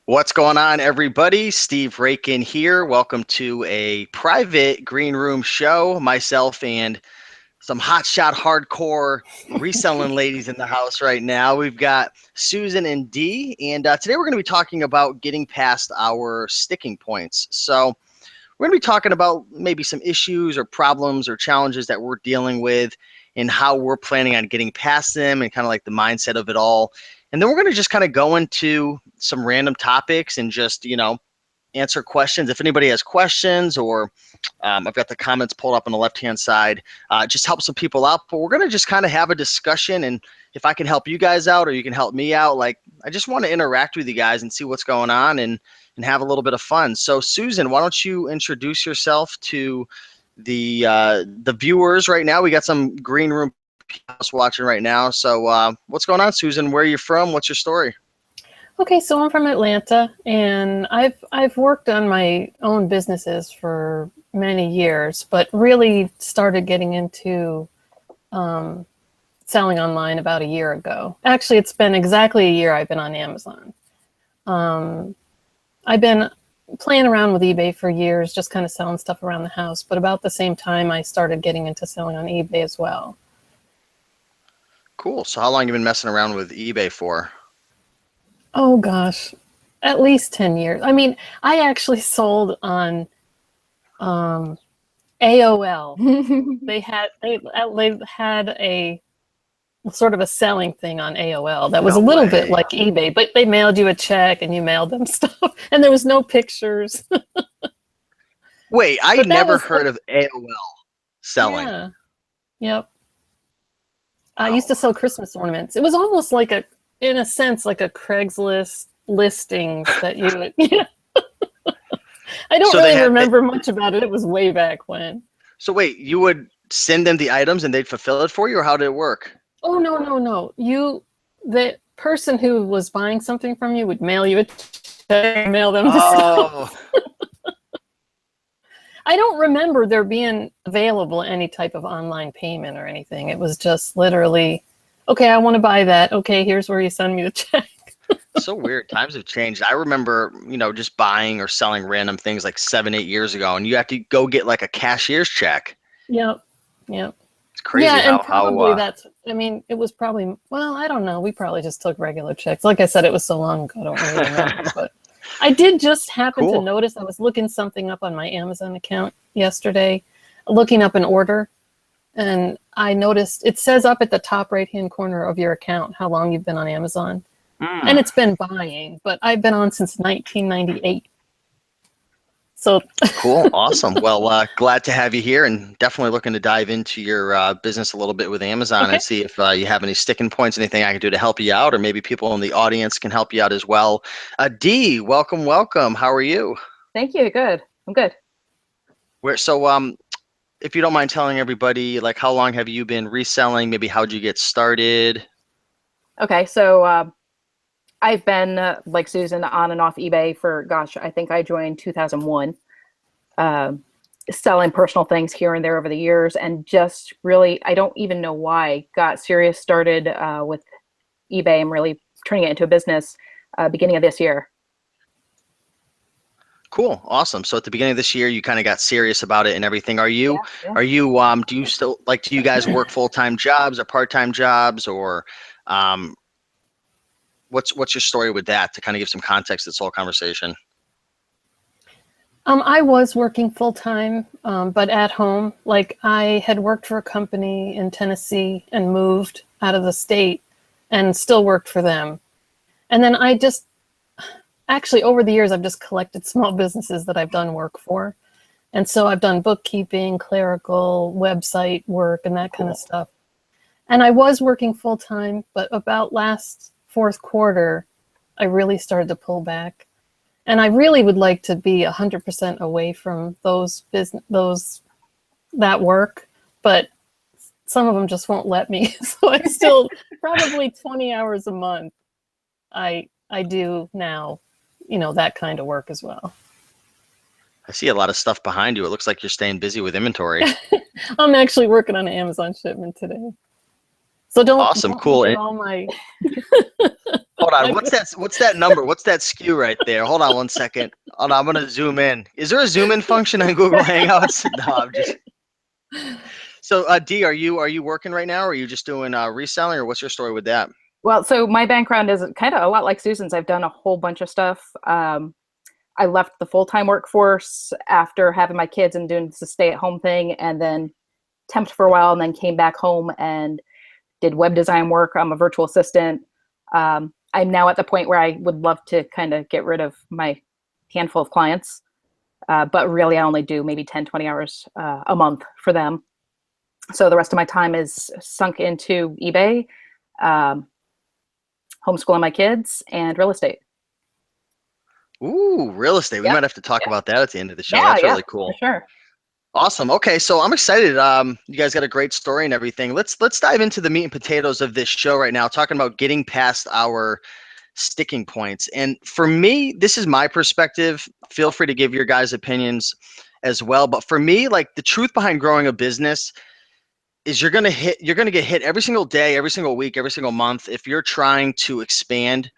What's going on, everybody? Steve Rakin here. Welcome to a private green room show. Myself and some hotshot hardcore reselling ladies in the house right now. We've got Susan and Dee, and today we're going to be talking about getting past our sticking points. So we're going to be talking about maybe some issues or problems or challenges that we're dealing with and how we're planning on getting past them and kind of like the mindset of it all. And then we're going to just kind of go into some random topics and just, answer questions. If anybody has questions or I've got the comments pulled up on the left-hand side, just help some people out. But we're going to just kind of have a discussion. And if I can help you guys out or you can help me out, like I just want to interact with you guys and see what's going on and have a little bit of fun. So Susan, why don't you introduce yourself to the viewers right now? We got some green room watching right now. So what's going on, Susan? Where are you from? What's your story? Okay, so I'm from Atlanta, and I've worked on my own businesses for many years, but really started getting into selling online about a year ago. Actually, it's been exactly a year I've been on Amazon. I've been playing around with eBay for years, just kind of selling stuff around the house, but about the same time I started getting into selling on eBay as well. Cool. So how long have you been messing around with eBay for? Oh gosh, at least 10 years. I mean, I actually sold on AOL. They had a sort of a selling thing on AOL that was a little bit like eBay, but they mailed you a check and you mailed them stuff, and there was no pictures. Wait, I never heard of AOL selling. Yeah. Yep. I used to sell Christmas ornaments. It was almost like in a sense, like a Craigslist listings that you would, I don't really remember much about it. It was way back when. So wait, you would send them the items and they'd fulfill it for you, or how did it work? Oh, no. The person who was buying something from you would mail you a check, mail them the stuff. I don't remember there being available any type of online payment or anything. It was just literally, okay, I want to buy that. Okay, here's where you send me the check. So weird. Times have changed. I remember, just buying or selling random things like 7-8 years ago, and you have to go get like a cashier's check. Yep. It's crazy. Yeah, and probably it was probably, well, I don't know. We probably just took regular checks. Like I said, it was so long ago, I don't really remember. But I did just happen to notice, I was looking something up on my Amazon account yesterday, looking up an order. And I noticed it says up at the top right-hand corner of your account how long you've been on Amazon. And it's been buying, but I've been on since 1998. So cool. Awesome. Well, glad to have you here, and definitely looking to dive into your business a little bit with Amazon and see if you have any sticking points, anything I can do to help you out, or maybe people in the audience can help you out as well. Dee, welcome. How are you? Thank you. Good. I'm good. If you don't mind telling everybody, like, how long have you been reselling? Maybe how'd you get started? Okay, so I've been, like Susan, on and off eBay for, gosh, I think I joined 2001, selling personal things here and there over the years, and just really, I don't even know why, got serious, started with eBay and really turning it into a business beginning of this year. Cool. Awesome. So at the beginning of this year, you kind of got serious about it and everything. Do you guys work full-time jobs or part-time jobs, or what's your story with that, to kind of give some context to this whole conversation? I was working full-time, but at home. Like, I had worked for a company in Tennessee and moved out of the state and still worked for them. And then actually, over the years, I've just collected small businesses that I've done work for. And so I've done bookkeeping, clerical, website work, and that kind of stuff. And I was working full-time, but about last fourth quarter, I really started to pull back. And I really would like to be 100% away from that work, but some of them just won't let me. So I still, probably 20 hours a month, I do now, that kind of work as well. I see a lot of stuff behind you. It looks like you're staying busy with inventory. I'm actually working on an Amazon shipment today. So don't cool. All my Hold on. What's that number? What's that skew right there? Hold on 1 second. Hold on, I'm gonna zoom in. Is there a zoom in function on Google Hangouts? No, I'm just. So, D, are you working right now, or are you just doing reselling, or what's your story with that? Well, so my background is kind of a lot like Susan's. I've done a whole bunch of stuff. I left the full-time workforce after having my kids and doing the stay-at-home thing, and then temped for a while, and then came back home and did web design work. I'm a virtual assistant. I'm now at the point where I would love to kind of get rid of my handful of clients, but really I only do maybe 10, 20 hours a month for them. So the rest of my time is sunk into eBay, homeschooling my kids, and real estate. Ooh, real estate. We Yep. might have to talk about that at the end of the show. Yeah, That's yeah, really cool. for sure. Awesome. Okay, so I'm excited. You guys got a great story and everything. Let's dive into the meat and potatoes of this show right now, talking about getting past our sticking points. And for me, this is my perspective. Feel free to give your guys' opinions as well. But for me, like, the truth behind growing a business is you're gonna get hit every single day, every single week, every single month. If you're trying to expand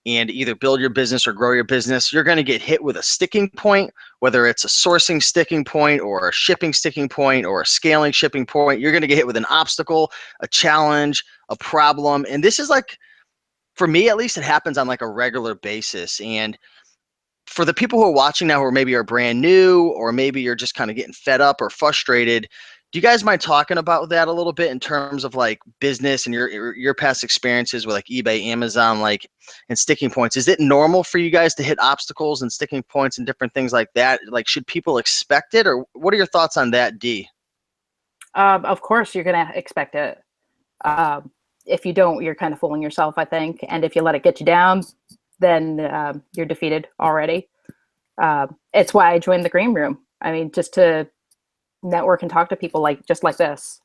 and either build your business or grow your business, you're going to get hit with a sticking point, whether it's a sourcing sticking point or a shipping sticking point or a scaling shipping point. You're going to get hit with an obstacle, a challenge, a problem. And this is like, for me at least, it happens on like a regular basis. And for the people who are watching now who maybe are brand new, or maybe you're just kind of getting fed up or frustrated, do you guys mind talking about that a little bit in terms of like business and your past experiences with like eBay, Amazon, like, and sticking points? Is it normal for you guys to hit obstacles and sticking points and different things like that? Like, should people expect it, or what are your thoughts on that, D? Of course, you're going to expect it. If you don't, you're kind of fooling yourself, I think. And if you let it get you down, then you're defeated already. It's why I joined the Green Room. I mean, just to network and talk to people like this,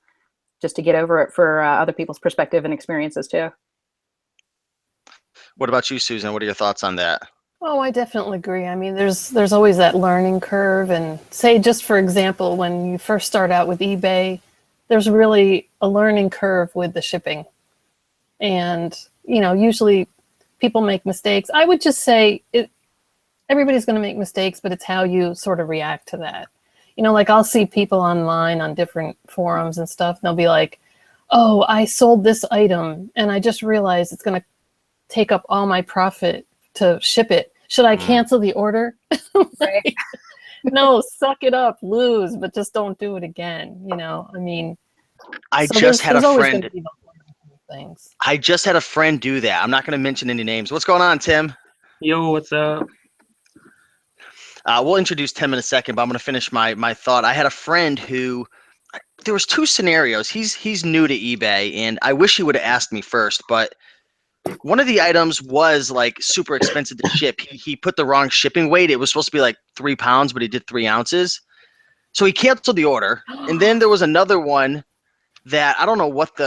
just to get over it for other people's perspective and experiences too. What about you, Susan? What are your thoughts on that? Oh, I definitely agree. I mean, there's always that learning curve. And say, just for example, when you first start out with eBay, there's really a learning curve with the shipping. And, usually people make mistakes. I would just say everybody's going to make mistakes, but it's how you sort of react to that. Like, I'll see people online on different forums and stuff, and they'll be like, oh, I sold this item and I just realized it's going to take up all my profit to ship it. Should I cancel the order? Like, no, suck it up, lose, but just don't do it again. I mean, I so just had a friend. Things. I just had a friend do that. I'm not going to mention any names. What's going on, Tim? Yo, what's up? We'll introduce Tim in a second, but I'm going to finish my thought. I had a friend who, there was two scenarios. He's new to eBay, and I wish he would have asked me first, but one of the items was like super expensive to ship. He put the wrong shipping weight. It was supposed to be like 3 pounds, but he did 3 ounces. So he canceled the order. And then there was another one that I don't know what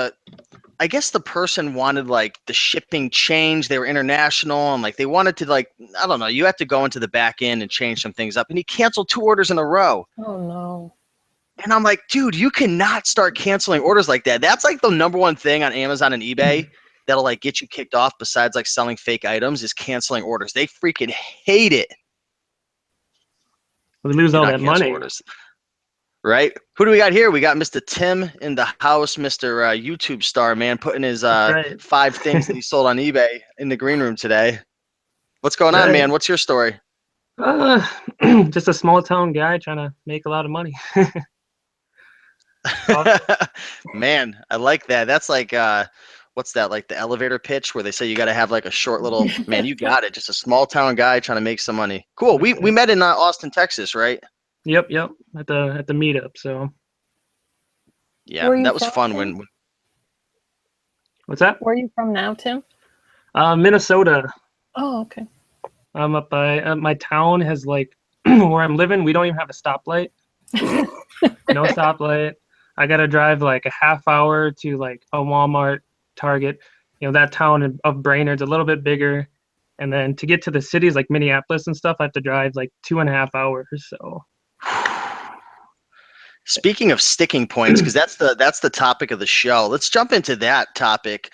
I guess the person wanted like the shipping change. They were international, and like they wanted to, like, I don't know, you have to go into the back end and change some things up. And he canceled 2 orders in a row. Oh no. And I'm like, dude, you cannot start canceling orders like that. That's like the number one thing on Amazon and eBay that'll like get you kicked off, besides like selling fake items, is canceling orders. They freaking hate it. We lose all that money. Orders. Right? Who do we got here? We got Mr. Tim in the house, Mr. YouTube star, man, putting his 5 things that he sold on eBay in the green room today. What's going on, man? What's your story? Just a small town guy trying to make a lot of money. Man, I like that. That's like, what's that, like the elevator pitch where they say you got to have like a short little, man, you got it. Just a small town guy trying to make some money. Cool. We met in Austin, Texas, right? Yep. At the meetup. So. Yeah, that was fun. When. What's that? Where are you from now, Tim? Minnesota. Oh, okay. I'm up by my town has like where I'm living. We don't even have a stoplight. No stoplight. I gotta drive like a half hour to like a Walmart, Target. That town of Brainerd's a little bit bigger, and then to get to the cities like Minneapolis and stuff, I have to drive like 2.5 hours. So. Speaking of sticking points, because that's the topic of the show. Let's jump into that topic,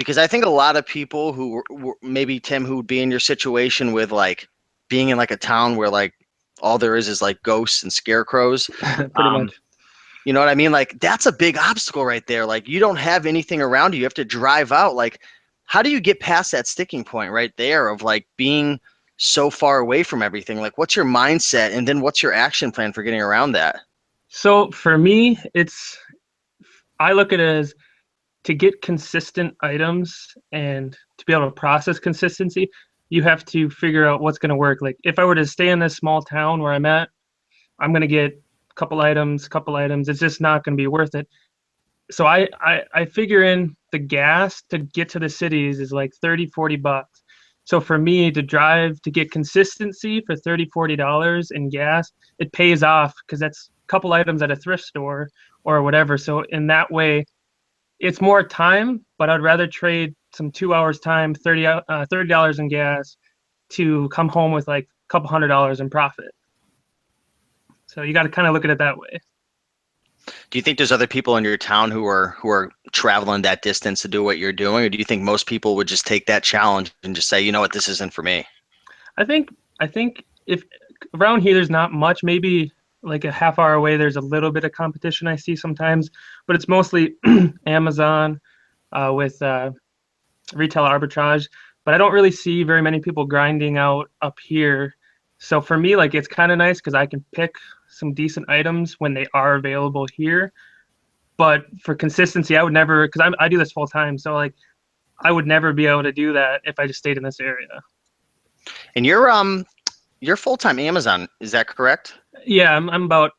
Because I think a lot of people who maybe Tim, who would be in your situation with like being in like a town where like all there is like ghosts and scarecrows. Pretty much. You know what I mean? Like that's a big obstacle right there. Like you don't have anything around you. You have to drive out. Like, how do you get past that sticking point right there of like being so far away from everything? Like, what's your mindset, and then what's your action plan for getting around that? So for me, I look at it as to get consistent items and to be able to process consistency, you have to figure out what's going to work. Like if I were to stay in this small town where I'm at, I'm going to get a couple items. It's just not going to be worth it. So I figure in the gas to get to the cities is like $30-$40. So for me to drive to get consistency for $30-$40 in gas, it pays off because that's a couple items at a thrift store or whatever. So in that way, it's more time, but I'd rather trade some 2 hours time, $30 in gas to come home with like a couple $100 in profit. So you got to kind of look at it that way. Do you think there's other people in your town who are traveling that distance to do what you're doing, or do you think most people would just take that challenge and just say, you know what, this isn't for me? I think if around here there's not much, maybe like a half hour away there's a little bit of competition I see sometimes, but it's mostly Amazon with retail arbitrage. But I don't really see very many people grinding out up here. So for me, like it's kind of nice because I can pick some decent items when they are available here. But for consistency, I would never, because I do this full time, so like I would never be able to do that if I just stayed in this area. And you're full-time Amazon, is that correct? Yeah, I'm about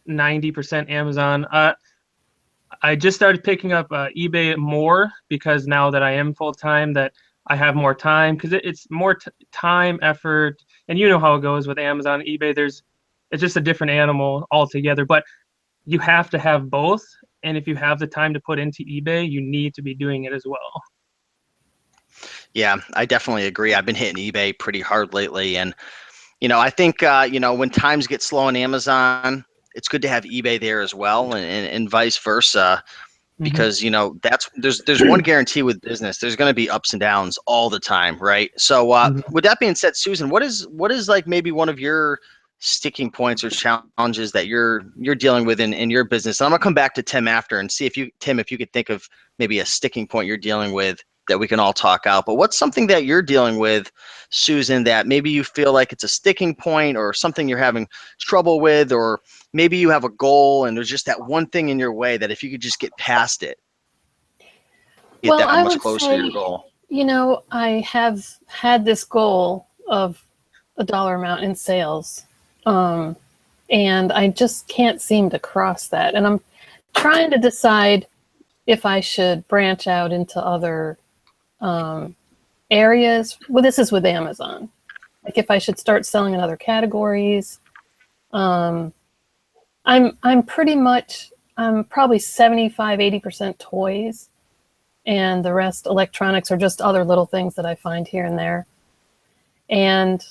90% Amazon. I just started picking up eBay more because now that I am full-time, that I have more time, because it's more time, effort, and you know how it goes with Amazon, eBay. It's just a different animal altogether. But you have to have both, and if you have the time to put into eBay, you need to be doing it as well. Yeah, I definitely agree. I've been hitting eBay pretty hard lately, and I think when times get slow on Amazon, it's good to have eBay there as well, and vice versa. Because there's one guarantee with business: there's going to be ups and downs all the time, right? So with that being said, Susan, what is like maybe one of your sticking points or challenges that you're dealing with in your business? And I'm gonna come back to Tim after and see if you could think of maybe a sticking point you're dealing with that we can all talk out. But what's something that you're dealing with, Susan, that maybe you feel like it's a sticking point or something you're having trouble with, or maybe you have a goal and there's just that one thing in your way that if you could just get past it, get that much closer to your goal? I have had this goal of a dollar amount in sales, and I just can't seem to cross that. And I'm trying to decide if I should branch out into other areas. Well, this is with Amazon. Like if I should start selling in other categories. I'm probably 75-80% toys, and the rest electronics, or just other little things that I find here and there. And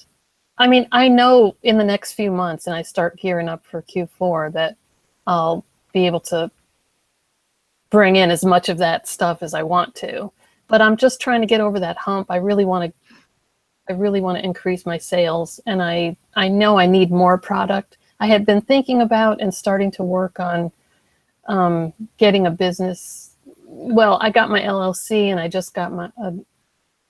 I mean, I know in the next few months, and I start gearing up for Q4, that I'll be able to bring in as much of that stuff as I want to. But I'm just trying to get over that hump. I really want to increase my sales, and I know I need more product. I had been thinking about and starting to work on getting a business. Well, I got my LLC, and I just got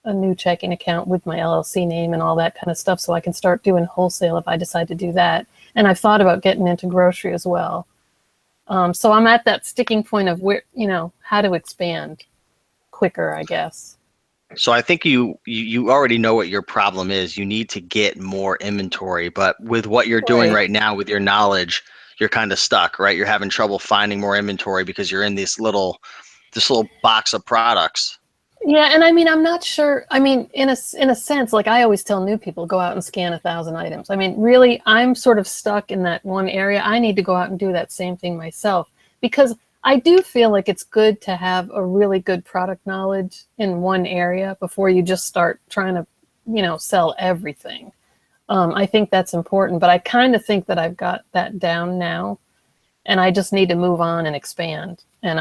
a new checking account with my LLC name and all that kind of stuff, so I can start doing wholesale if I decide to do that. And I've thought about getting into grocery as well. So I'm at that sticking point of where, how to expand quicker, I guess. So I think you already know what your problem is. You need to get more inventory, but with what you're doing right now, with your knowledge, you're kind of stuck, right? You're having trouble finding more inventory because you're in this little box of products. Yeah, and I mean, I'm not sure. I mean, in a sense, like I always tell new people, go out and scan 1,000 items. I mean, really, I'm sort of stuck in that one area. I need to go out and do that same thing myself, because I do feel like it's good to have a really good product knowledge in one area before you just start trying to, sell everything. I think that's important, but I kind of think that I've got that down now, and I just need to move on and expand. And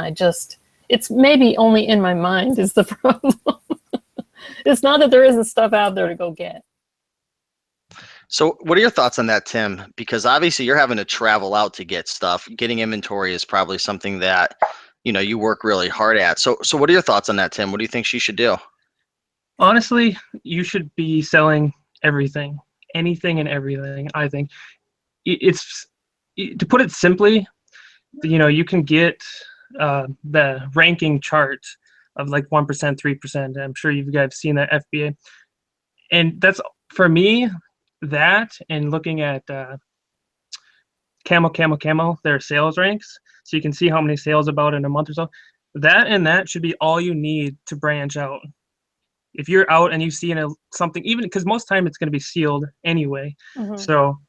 it's maybe only in my mind is the problem. It's not that there isn't stuff out there to go get. So what are your thoughts on that, Tim? Because obviously you're having to travel out to get stuff. Getting inventory is probably something that, you work really hard at. So what are your thoughts on that, Tim? What do you think she should do? Honestly, you should be selling everything, anything and everything. I think it's to put it simply, you can get the ranking chart of like 1%, 3%. I'm sure you guys seen that FBA, and that's for me. That and looking at Camel, their sales ranks, so you can see how many sales about in a month or so. That should be all you need to branch out. If you're out and you see something, even because most time it's going to be sealed anyway. Mm-hmm. So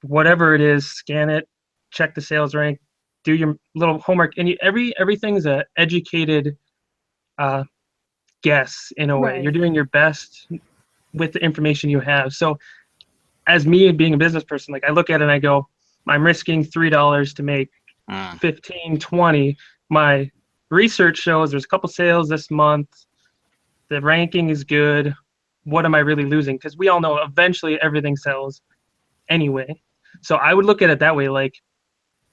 whatever it is, scan it, check the sales rank, do your little homework, and everything's a educated guess in a way. Right. You're doing your best with the information you have. So as me being a business person, like I look at it and I go, I'm risking $3 to make 15, 20. My research shows there's a couple sales this month. The ranking is good. What am I really losing? Because we all know eventually everything sells anyway. So I would look at it that way, like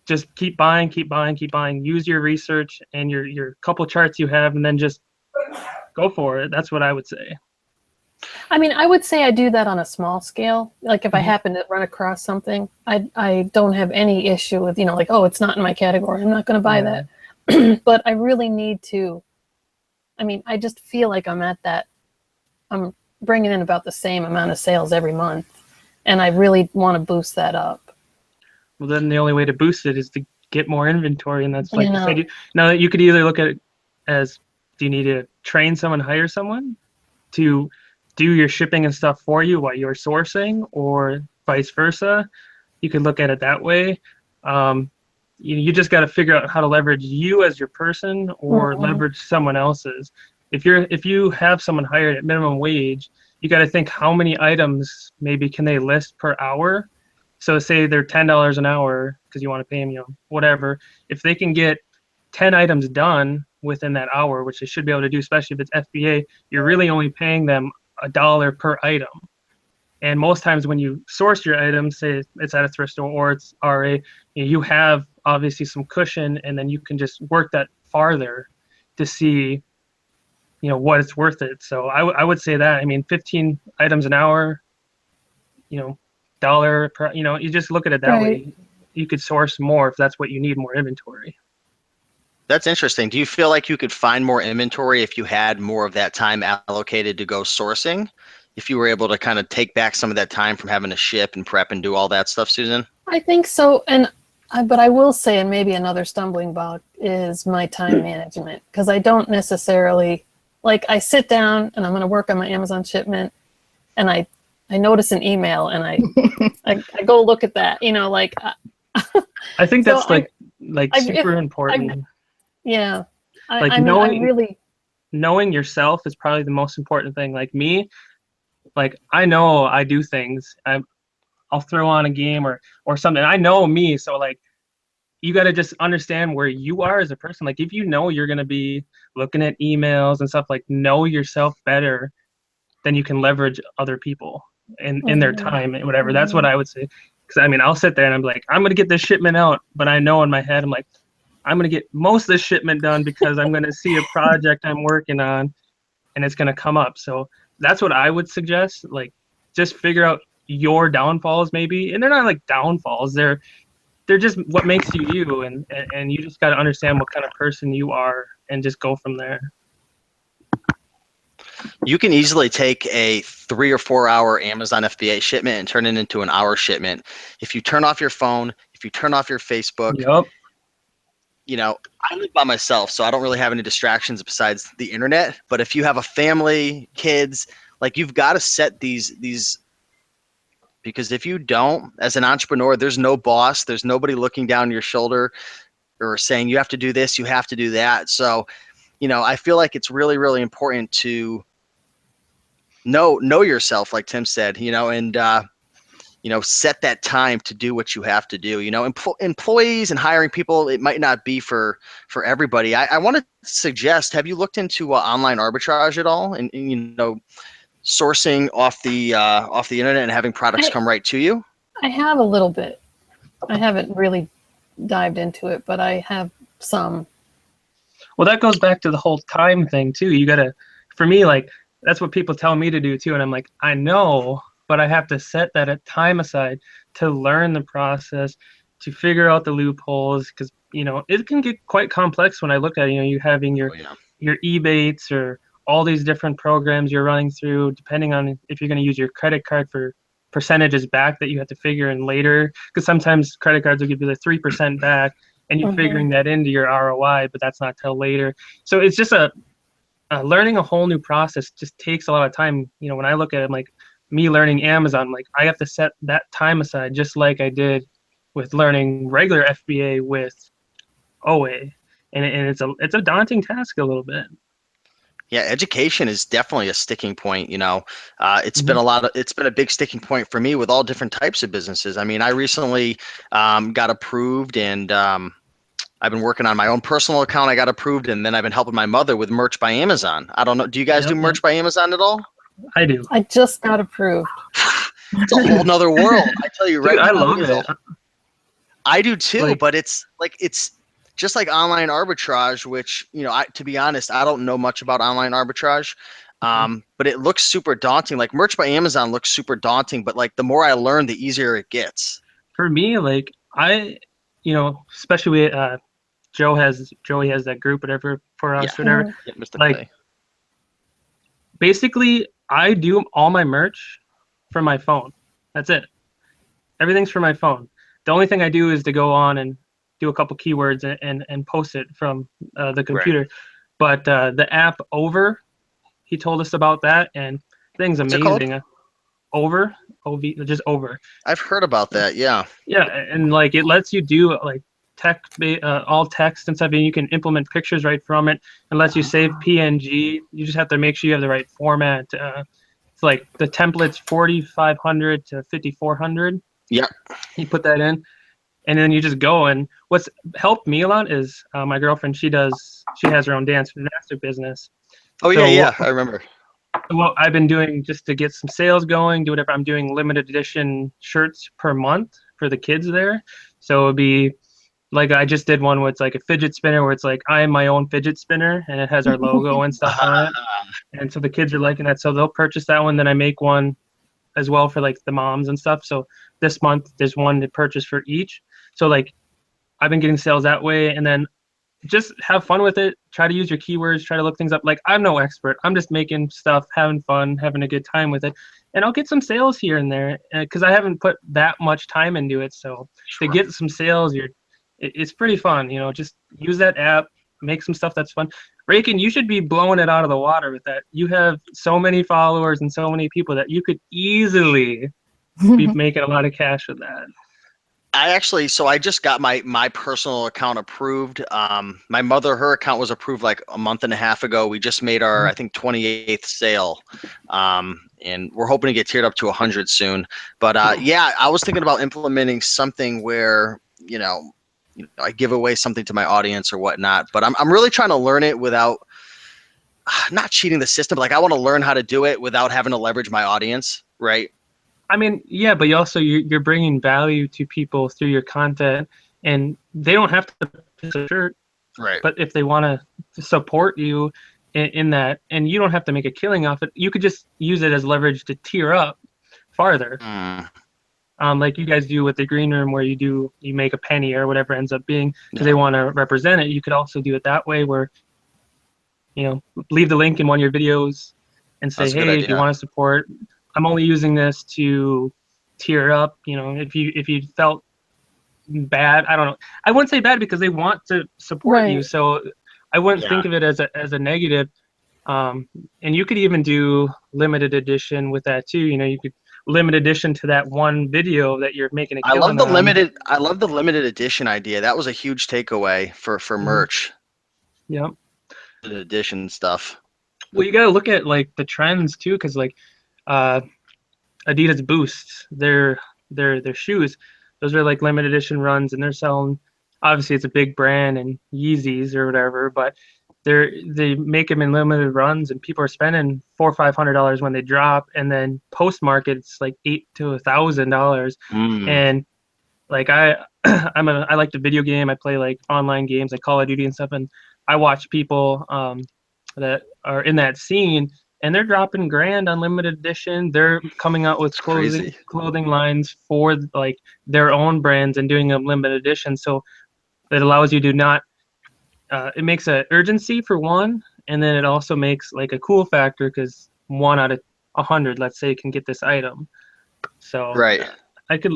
just keep buying. Use your research and your couple charts you have, and then just go for it. That's what I would say. I mean, I would say I do that on a small scale. Like if I happen to run across something, I don't have any issue with, like, oh, it's not in my category, I'm not going to buy that. But I really need to, I just feel like I'm bringing in about the same amount of sales every month. And I really want to boost that up. Well, then the only way to boost it is to get more inventory. And that's like you said, now that you could either look at it as, do you need to train someone, hire someone to do your shipping and stuff for you while you're sourcing, or vice versa? You could look at it that way. You just got to figure out how to leverage you as your person or leverage someone else's. If you have someone hired at minimum wage, you got to think how many items maybe can they list per hour. So say they're $10 an hour because you want to pay them, whatever. If they can get 10 items done within that hour, which they should be able to do, especially if it's FBA, you're really only paying them $1 per item. And most times when you source your items, say it's at a thrift store or it's RA, you have obviously some cushion, and then you can just work that farther to see, what it's worth it. So I would say that, 15 items an hour, $1 per, you just look at it that way. You could source more if that's what you need, more inventory. That's interesting. Do you feel like you could find more inventory if you had more of that time allocated to go sourcing? If you were able to kind of take back some of that time from having to ship and prep and do all that stuff, Susan? I think so. But I will say, and maybe another stumbling block is my time management, because I don't necessarily, like, I sit down and I'm going to work on my Amazon shipment, and I notice an email and I go look at that, I think that's super important. Yeah. Knowing yourself is probably the most important thing. Like me, I know I do things. I'll throw on a game or something. I know me, so you got to just understand where you are as a person. Like if you're going to be looking at emails and stuff, know yourself better, then you can leverage other people in their time and whatever. That's what I would say. Because I'll sit there and I'm like, I'm going to get this shipment out, but I know in my head I'm like, I'm going to get most of this shipment done because I'm going to see a project I'm working on and it's going to come up. So that's what I would suggest. Just figure out your downfalls maybe. And they're not downfalls. They're just what makes you you. And you just got to understand what kind of person you are and just go from there. You can easily take a 3 or 4 hour Amazon FBA shipment and turn it into an hour shipment. If you turn off your phone, if you turn off your Facebook, Yep. I live by myself, so I don't really have any distractions besides the internet. But if you have a family, kids, you've got to set these, because if you don't, as an entrepreneur, there's no boss, there's nobody looking down your shoulder or saying you have to do this, you have to do that. So, I feel like it's really, really important to know yourself, like Tim said, and set that time to do what you have to do. Employees and hiring people, it might not be for everybody. I want to suggest, have you looked into online arbitrage at all, and sourcing off the internet and having products come right to you? I have a little bit. I haven't really dived into it, but I have some. Well, that goes back to the whole time thing too. You gotta, for me, like, that's what people tell me to do too, and I'm like, I know, but I have to set that time aside to learn the process, to figure out the loopholes, because it can get quite complex when I look at it. You having your Ebates or all these different programs you're running through, depending on if you're going to use your credit card for percentages back that you have to figure in later, because sometimes credit cards will give you the 3% back, and you're figuring that into your ROI, but that's not till later. So it's just learning a whole new process just takes a lot of time. When I look at it, like me learning Amazon, like I have to set that time aside, just like I did with learning regular FBA with OA, and it's a daunting task a little bit. Yeah, education is definitely a sticking point. It's been a big sticking point for me with all different types of businesses. I mean, I recently got approved, and I've been working on my own personal account. I got approved, and then I've been helping my mother with Merch by Amazon. I don't know. Do you guys do Merch by Amazon at all? I do. I just got approved. It's a whole nother world. I tell you, right? Dude, I love it. I do too, but it's just like online arbitrage, which, to be honest, I don't know much about online arbitrage, but it looks super daunting. Like Merch by Amazon looks super daunting, but like the more I learn, the easier it gets. For me, like especially Joey has that group, whatever, for us, whatever. Yeah, Mr. Like, Clay. Basically, I do all my merch from my phone. That's it. Everything's from my phone. The only thing I do is to go on and do a couple keywords and post it from the computer. Right. But the app Over, he told us about that, and the thing's amazing. Over, just Over. I've heard about that. Yeah. Yeah, and like it lets you do like all text and stuff, and you can implement pictures right from it. It lets you save PNG. You just have to make sure you have the right format. It's like the template's 4,500 to 5,400. Yeah. You put that in, and then you just go. And what's helped me a lot is my girlfriend. She has her own dance master business. Oh, so, yeah, I remember. What I've been doing just to get some sales going, do whatever, I'm doing limited edition shirts per month for the kids there. So it'd be like, I just did one where it's like a fidget spinner, where it's like, I am my own fidget spinner, and it has our logo and stuff on it. And so the kids are liking that. So they'll purchase that one. Then I make one as well for like the moms and stuff. So this month there's one to purchase for each. So like I've been getting sales that way, and then just have fun with it. Try to use your keywords, try to look things up. Like, I'm no expert. I'm just making stuff, having fun, having a good time with it. And I'll get some sales here and there because I haven't put that much time into it. So to get some sales, it's pretty fun. Just use that app, make some stuff that's fun. Rakin, you should be blowing it out of the water with that. You have so many followers and so many people that you could easily be making a lot of cash with that. I just got my personal account approved. My mother, her account was approved like a month and a half ago. We just made our, I think, 28th sale. And we're hoping to get tiered up to 100 soon. But yeah, I was thinking about implementing something where, I give away something to my audience or whatnot, but I'm really trying to learn it without not cheating the system. But like, I want to learn how to do it without having to leverage my audience. Right. I mean, yeah, but you're bringing value to people through your content, and they don't have to purchase a shirt, right? But if they want to support you in that, and you don't have to make a killing off it, you could just use it as leverage to tier up farther, like you guys do with the green room, where you make a penny or whatever ends up being, because they want to represent it. You could also do it that way, where leave the link in one of your videos and say, hey, if you want to support, I'm only using this to tier up. If you felt bad, I don't know. I wouldn't say bad because they want to support you. So I wouldn't think of it as a negative. And you could even do limited edition with that too. You could limited edition to that one video that you're making. I love the limited edition idea. That was a huge takeaway for merch. Yep. Limited edition stuff. Well, you got to look at like the trends too, because like Adidas Boost, their their shoes. Those are like limited edition runs, and they're selling. Obviously, it's a big brand and Yeezys or whatever, but they make them in limited runs, and people are spending $400 or $500 when they drop, and then post market it's like $800 to $1,000. And like I like the video game. I play like online games like Call of Duty and stuff, and I watch people that are in that scene, and they're dropping grand on limited edition. They're coming out with clothing lines for like their own brands and doing a limited edition. So it allows you to not. It makes an urgency for one, and then it also makes like a cool factor because 1 out of 100, let's say, can get this item. So right.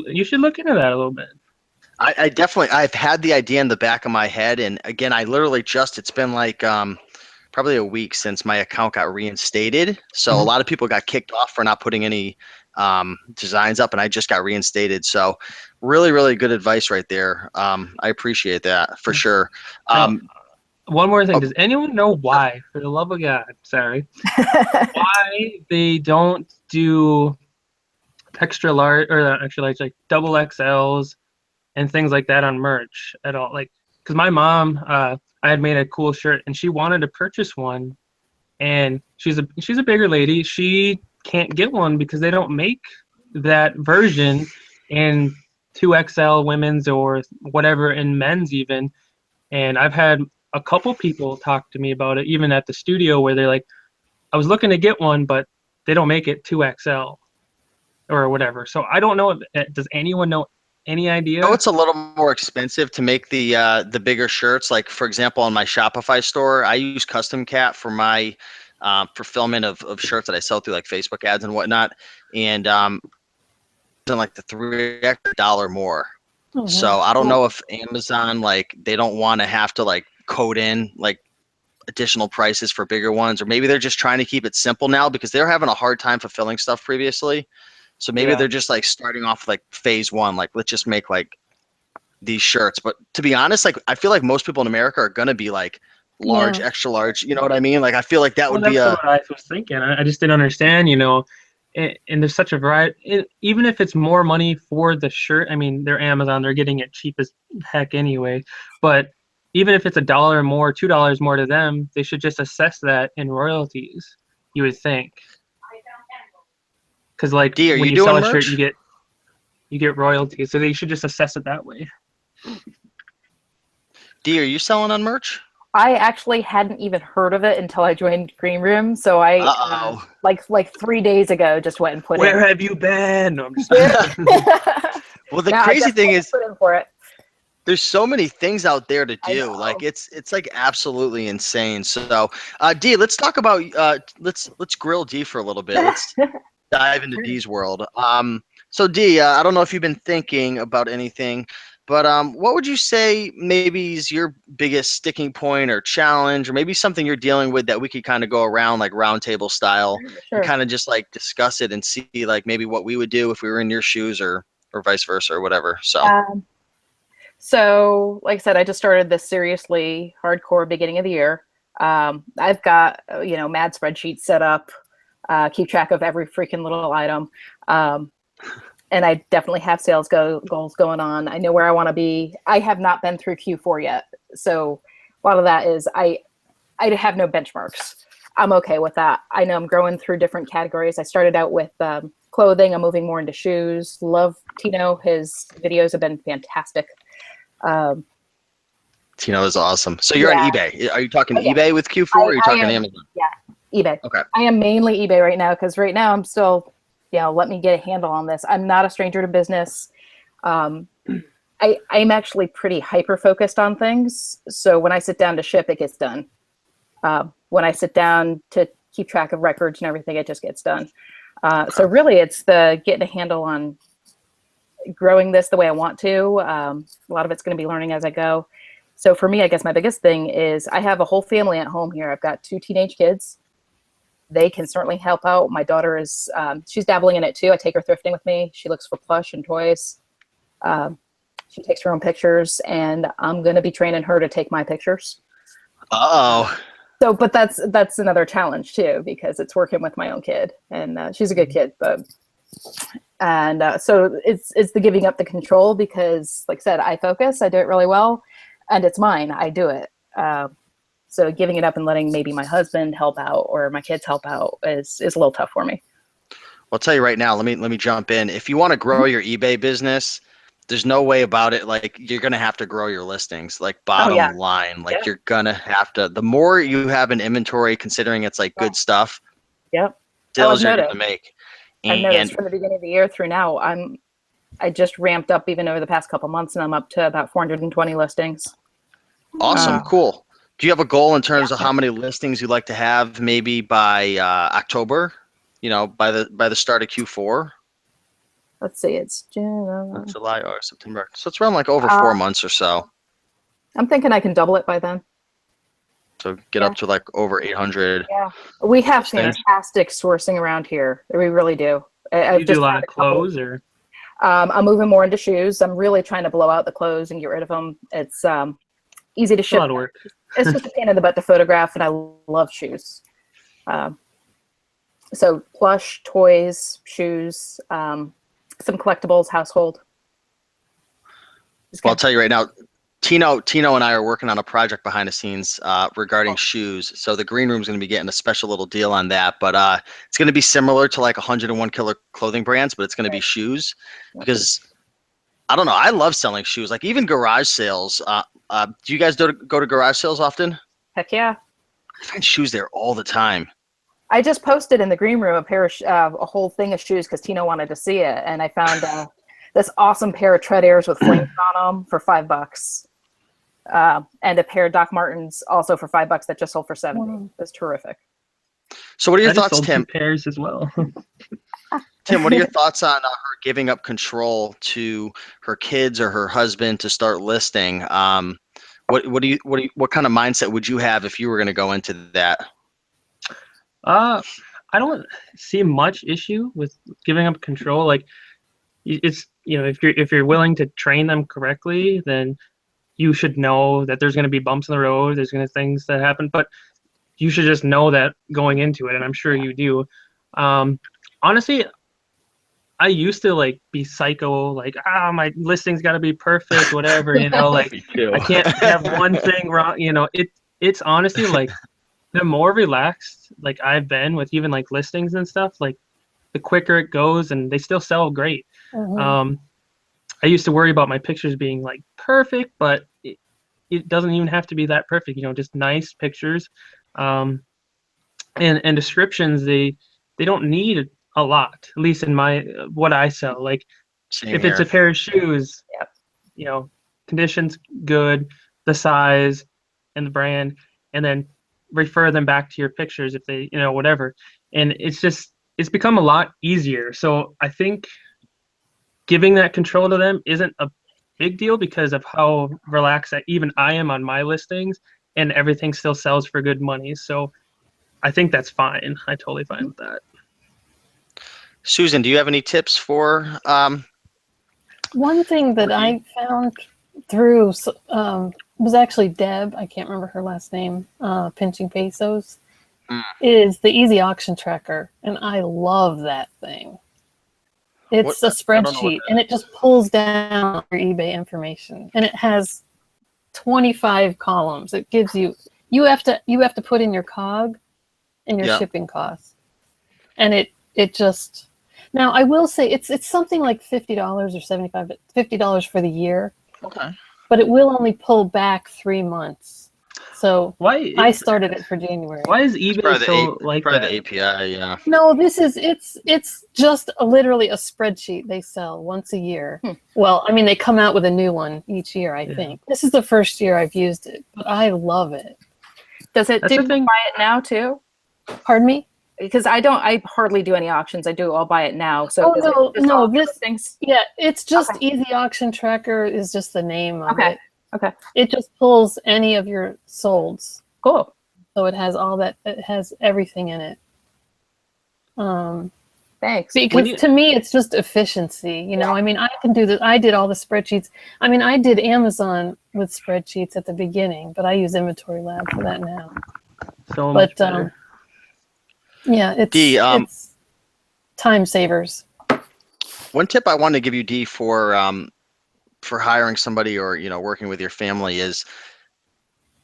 You should look into that a little bit. I definitely, I've had the idea in the back of my head, and again, I literally it's been like probably a week since my account got reinstated. So a lot of people got kicked off for not putting any designs up, and I just got reinstated. So really, really good advice right there. I appreciate that for sure. One more thing. Does anyone know why, for the love of God, sorry, why they don't do extra large like double XLs and things like that on merch at all? Like, because my mom, I had made a cool shirt and she wanted to purchase one, and she's a bigger lady. She can't get one because they don't make that version in 2XL women's or whatever in men's even. And I've had a couple people talk to me about it, even at the studio, where they're like, I was looking to get one, but they don't make it 2XL or whatever. So I don't know. Does anyone know any idea? Oh, it's a little more expensive to make the bigger shirts. Like, for example, on my Shopify store, I use Custom Cat for my fulfillment of shirts that I sell through like Facebook ads and whatnot. And like the $3 more. Mm-hmm. So I don't know if Amazon, like, they don't want to have to like code in like additional prices for bigger ones, or maybe they're just trying to keep it simple now because they're having a hard time fulfilling stuff previously. So maybe they're just like starting off like phase one, like let's just make like these shirts. But to be honest, like I feel like most people in America are gonna be like large, extra large. You know what I mean? Like I feel like that would be what I was thinking. I just didn't understand, you know. And there's such a variety. Even if it's more money for the shirt, I mean, they're Amazon, they're getting it cheap as heck anyway. But even if it's $1 more, $2 more to them, they should just assess that in royalties, you would think. Because like D, when you sell a shirt, you get royalties, so they should just assess it that way. D, are you selling on merch? I actually hadn't even heard of it until I joined Green Room. So I like 3 days ago just went and put Where have you been? No, I'm just well, the crazy thing is put in for it. There's so many things out there to do. Like it's like absolutely insane. So D, let's talk about let's grill D for a little bit. Let's dive into D's world. So D, I don't know if you've been thinking about anything, but what would you say maybe is your biggest sticking point or challenge, or maybe something you're dealing with that we could kind of go around like round table style and kind of just like discuss it and see like maybe what we would do if we were in your shoes or vice versa or whatever. So like I said, I just started this seriously hardcore beginning of the year. I've got, mad spreadsheets set up, keep track of every freaking little item. And I definitely have sales goals going on. I know where I want to be. I have not been through Q4 yet. So a lot of that is I have no benchmarks. I'm okay with that. I know I'm growing through different categories. I started out with clothing. I'm moving more into shoes. Love Tino. His videos have been fantastic. Tino is awesome. So you're on eBay. Are you talking eBay with Q4 or are you talking Amazon? Yeah, eBay. Okay. I am mainly eBay right now because right now I'm still, let me get a handle on this. I'm not a stranger to business. I'm actually pretty hyper-focused on things. So when I sit down to ship, it gets done. When I sit down to keep track of records and everything, it just gets done. So really it's the getting a handle on growing this the way I want to. A lot of it's going to be learning as I go. So for me, I guess my biggest thing is I have a whole family at home here. I've got 2 teenage kids. They can certainly help out. My daughter is, she's dabbling in it too. I take her thrifting with me. She looks for plush and toys. She takes her own pictures, and I'm going to be training her to take my pictures. Uh-oh. So, but that's another challenge too, because it's working with my own kid, and she's a good kid, but And so it's the giving up the control, because like I said, I focus, I do it really well, and it's mine, I do it. So giving it up and letting maybe my husband help out or my kids help out is a little tough for me. I'll tell you right now, let me jump in. If you want to grow your eBay business, there's no way about it. Like, you're going to have to grow your listings, like bottom line. Like, you're going to have to, the more you have an inventory, considering it's like good stuff, sales you're going to make. I've noticed from the beginning of the year through now, I just ramped up even over the past couple months, and I'm up to about 420 listings. Awesome. Cool. Do you have a goal in terms of how many listings you'd like to have maybe by October? You know, by the start of Q4? Let's see, it's July or September. So it's around like over 4 months or so. I'm thinking I can double it by then. So get up to like over 800. Yeah, we have fantastic sourcing around here. We really do. You do a lot of clothes, or? I'm moving more into shoes. I'm really trying to blow out the clothes and get rid of them. It's easy to ship. A lot of work. It's just a pain in the butt to photograph, and I love shoes. So plush, toys, shoes, some collectibles, household. Well, I'll tell you right now, Tino and I are working on a project behind the scenes regarding shoes. So the green room is going to be getting a special little deal on that, but it's going to be similar to like 101 Killer Clothing Brands, but it's going to be shoes, because I don't know, I love selling shoes. Like, even garage sales. Do you guys go to garage sales often? Heck yeah. I find shoes there all the time. I just posted in the green room a pair of a whole thing of shoes because Tino wanted to see it, and I found this awesome pair of Tread Airs with flames on them for $5, and a pair of Doc Martens also for $5 that just sold for $70. It's terrific. So, what are your I just thoughts, sold Tim? 2 pairs as well. Tim, what are your thoughts on her giving up control to her kids or her husband to start listing? What kind of mindset would you have if you were going to go into that? I don't see much issue with giving up control. Like, it's, you know, if you're willing to train them correctly, then you should know that there's going to be bumps in the road. There's going to things that happen, but you should just know that going into it, and I'm sure you do. Honestly, I used to like be psycho, like, my listing's got to be perfect, whatever, you know, like I can't have one thing wrong, you know. It's honestly like, the more relaxed like I've been with even like listings and stuff, like the quicker it goes, and they still sell great. I used to worry about my pictures being like perfect, but it doesn't even have to be that perfect, you know, just nice pictures. And descriptions, they don't need a lot, at least in what I sell. Like, if it's a pair of shoes, you know, conditions good, the size and the brand, and then refer them back to your pictures if they, you know, whatever. And it's become a lot easier. So I think giving that control to them isn't a big deal because of how relaxed that even I am on my listings, and everything still sells for good money. So I think that's fine. I'm totally fine with that. Susan, do you have any tips for? One thing that I found through was actually Deb, I can't remember her last name, Pinching Pesos, is the Easy Auction Tracker. And I love that thing. It's a spreadsheet, and it just pulls down your eBay information. And it has 25 columns. It gives you have to put in your COG and your shipping costs. And it just, now I will say it's something like $50 or $50 for the year. Okay. But it will only pull back 3 months. So I started it for January. Why is eBay so like that? The API, yeah. No, it's just literally a spreadsheet they sell once a year. Well, I mean, they come out with a new one each year, I think. This is the first year I've used it, but I love it. Does it do you buy it now too? Pardon me? Because I hardly do any auctions. I'll buy it now. So it's just Easy Auction Tracker is just the name of it. Okay. It just pulls any of your solds. Cool. So it has all that. It has everything in it. Thanks. Because to me, it's just efficiency. You know, I mean, I can do this. I did all the spreadsheets. I mean, I did Amazon with spreadsheets at the beginning, but I use Inventory Lab for that now. So much better. Yeah, it's time savers. One tip I wanted to give you, D, for hiring somebody or, you know, working with your family is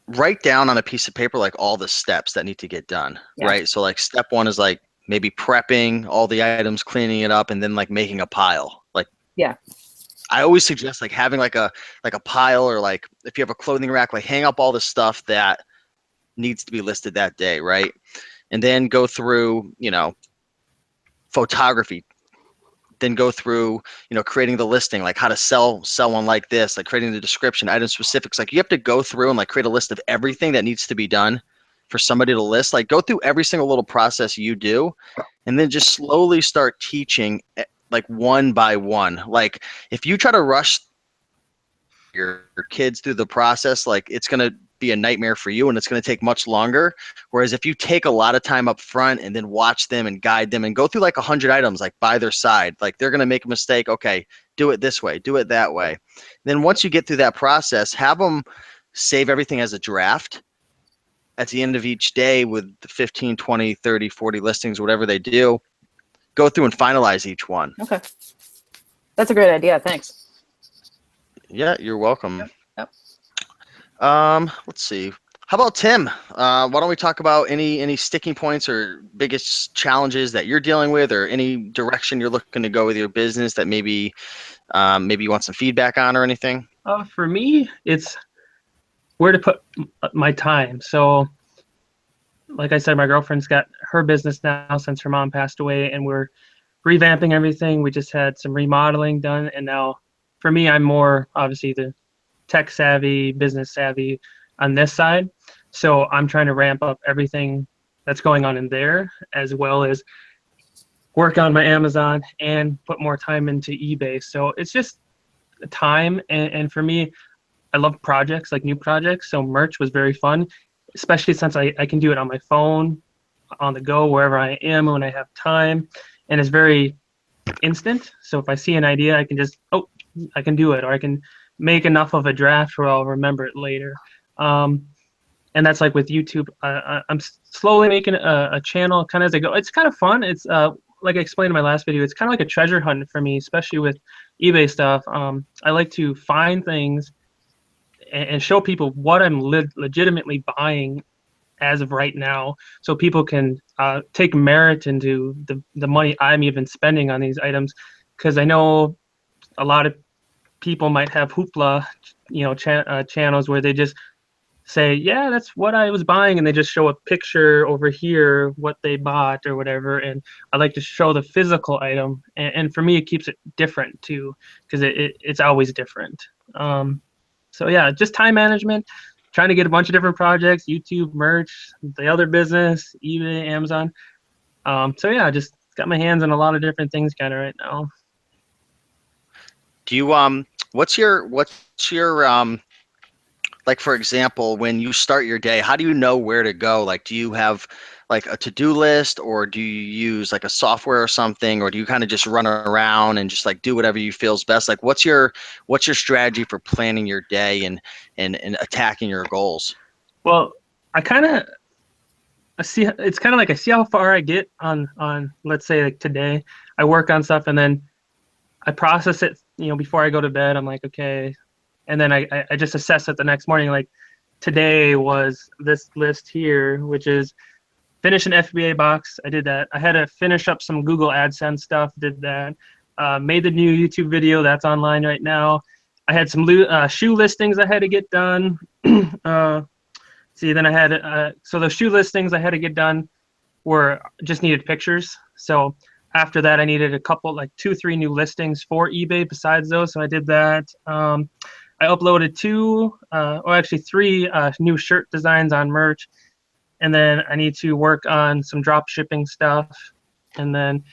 write down on a piece of paper like all the steps that need to get done, Yeah. right? So like step one is like maybe prepping all the items, cleaning it up, and then like making a pile. Like, Yeah. I always suggest like having like a pile, or like if you have a clothing rack, like hang up all the stuff that needs to be listed that day, right? And then go through, you know, photography, then go through, you know, creating the listing, like how to sell one like this, like creating the description, item specifics. Like you have to go through and like create a list of everything that needs to be done for somebody to list. Like go through every single little process you do, and then just slowly start teaching like one by one. Like if you try to rush your kids through the process, like it's going to be a nightmare for you, and it's going to take much longer. Whereas if you take a lot of time up front and then watch them and guide them and go through like 100 items, like by their side, like they're going to make a mistake. Okay, do it this way, do it that way. Then once you get through that process, have them save everything as a draft at the end of each day with the 15, 20, 30, 40 listings, whatever they do. Go through and finalize each one. Okay. That's a great idea. Thanks. Yeah, you're welcome. Yep. Let's see. How about Tim? Why don't we talk about any sticking points or biggest challenges that you're dealing with, or any direction you're looking to go with your business that maybe you want some feedback on or anything? For me, it's where to put my time. So, like I said, my girlfriend's got her business now since her mom passed away, and we're revamping everything. We just had some remodeling done, and now for me, I'm more obviously the tech savvy, business savvy on this side. So I'm trying to ramp up everything that's going on in there, as well as work on my Amazon and put more time into eBay. So it's just time. And for me, I love projects, like new projects. So merch was very fun, especially since I can do it on my phone, on the go, wherever I am, when I have time. And it's very instant. So if I see an idea, I can just, I can do it, or I can make enough of a draft where I'll remember it later. And that's like with YouTube. I'm slowly making a channel kind of as I go. It's kind of fun. It's like I explained in my last video, it's kind of like a treasure hunt for me, especially with eBay stuff. I like to find things and show people what I'm legitimately buying as of right now, so people can take merit into the money I'm even spending on these items. Because I know a lot of people might have hoopla, channels where they just say, yeah, that's what I was buying, and they just show a picture over here what they bought or whatever. And I like to show the physical item, and for me it keeps it different too, because it's always different. So yeah, just time management, trying to get a bunch of different projects: YouTube, merch, the other business, eBay, Amazon. So yeah, just got my hands on a lot of different things kind of right now. Do you what's your like, for example, when you start your day, how do you know where to go? Like, do you have like a to-do list, or do you use like a software or something, or do you kind of just run around and just like do whatever you feels best? Like, what's your strategy for planning your day and attacking your goals? Well, I see, it's kind of like I see how far I get on let's say like today. I work on stuff and then I process it, before I go to bed. I'm like, okay. And then I just assess it the next morning. Like today was this list here, which is finish an FBA box. I did that. I had to finish up some Google AdSense stuff, did that. Made the new YouTube video that's online right now. I had some shoe listings I had to get done. Then I had, so the shoe listings I had to get done were just needed pictures. So after that, I needed a couple, like 2-3 new listings for eBay besides those. So I did that. I uploaded 3 new shirt designs on merch. And then I need to work on some drop shipping stuff. And then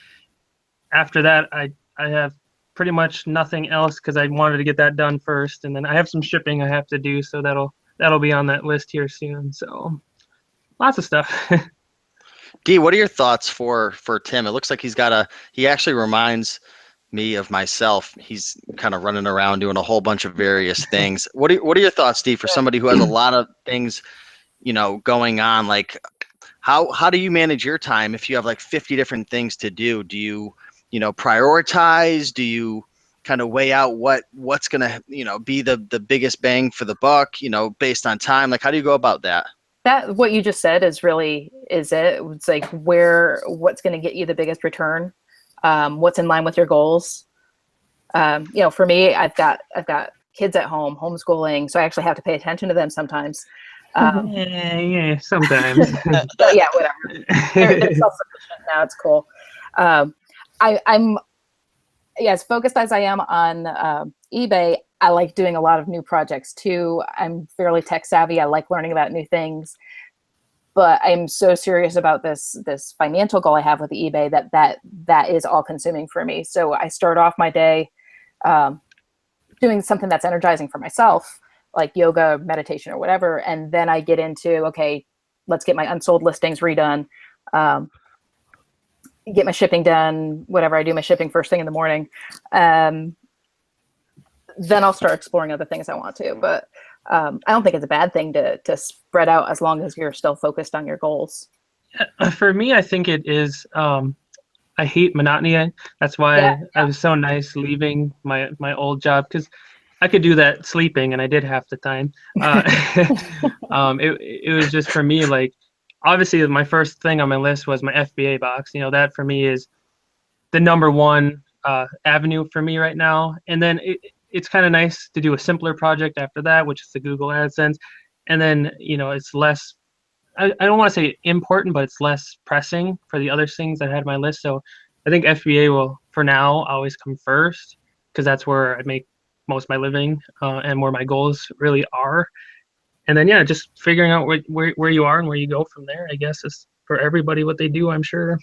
after that, I have pretty much nothing else because I wanted to get that done first. And then I have some shipping I have to do. So that'll be on that list here soon. So lots of stuff. Dee, what are your thoughts for Tim? It looks like he actually reminds me of myself. He's kind of running around doing a whole bunch of various things. What are your thoughts, Dee, for somebody who has a lot of things, going on? Like how do you manage your time if you have like 50 different things to do? Do you prioritize? Do you kind of weigh out what's going to, be the biggest bang for the buck, based on time? Like, how do you go about that? That what you just said is really is it. It's like what's going to get you the biggest return, what's in line with your goals. For me, I've got kids at home, homeschooling, so I actually have to pay attention to them sometimes. Yeah, sometimes. But yeah, whatever. They're self-sufficient now. It's cool. I'm as focused as I am on eBay. I like doing a lot of new projects too. I'm fairly tech savvy. I like learning about new things, but I'm so serious about this financial goal I have with eBay that is all consuming for me. So I start off my day doing something that's energizing for myself, like yoga, meditation, or whatever, and then I get into, okay, let's get my unsold listings redone, get my shipping done, whatever. I do my shipping first thing in the morning. Then I'll start exploring other things I want to. But I don't think it's a bad thing to spread out as long as you're still focused on your goals. For me, I think it is. I hate monotony. That's why I was so nice leaving my old job, because I could do that sleeping, and I did half the time. It was just for me, like, obviously my first thing on my list was my FBA box. That for me is the number one avenue for me right now. And then it's kind of nice to do a simpler project after that, which is the Google AdSense. And then, it's less, I don't want to say important, but it's less pressing for the other things I had on my list. So I think FBA will, for now, always come first, because that's where I make most of my living and where my goals really are. And then, just figuring out where you are and where you go from there, I guess, is for everybody what they do, I'm sure.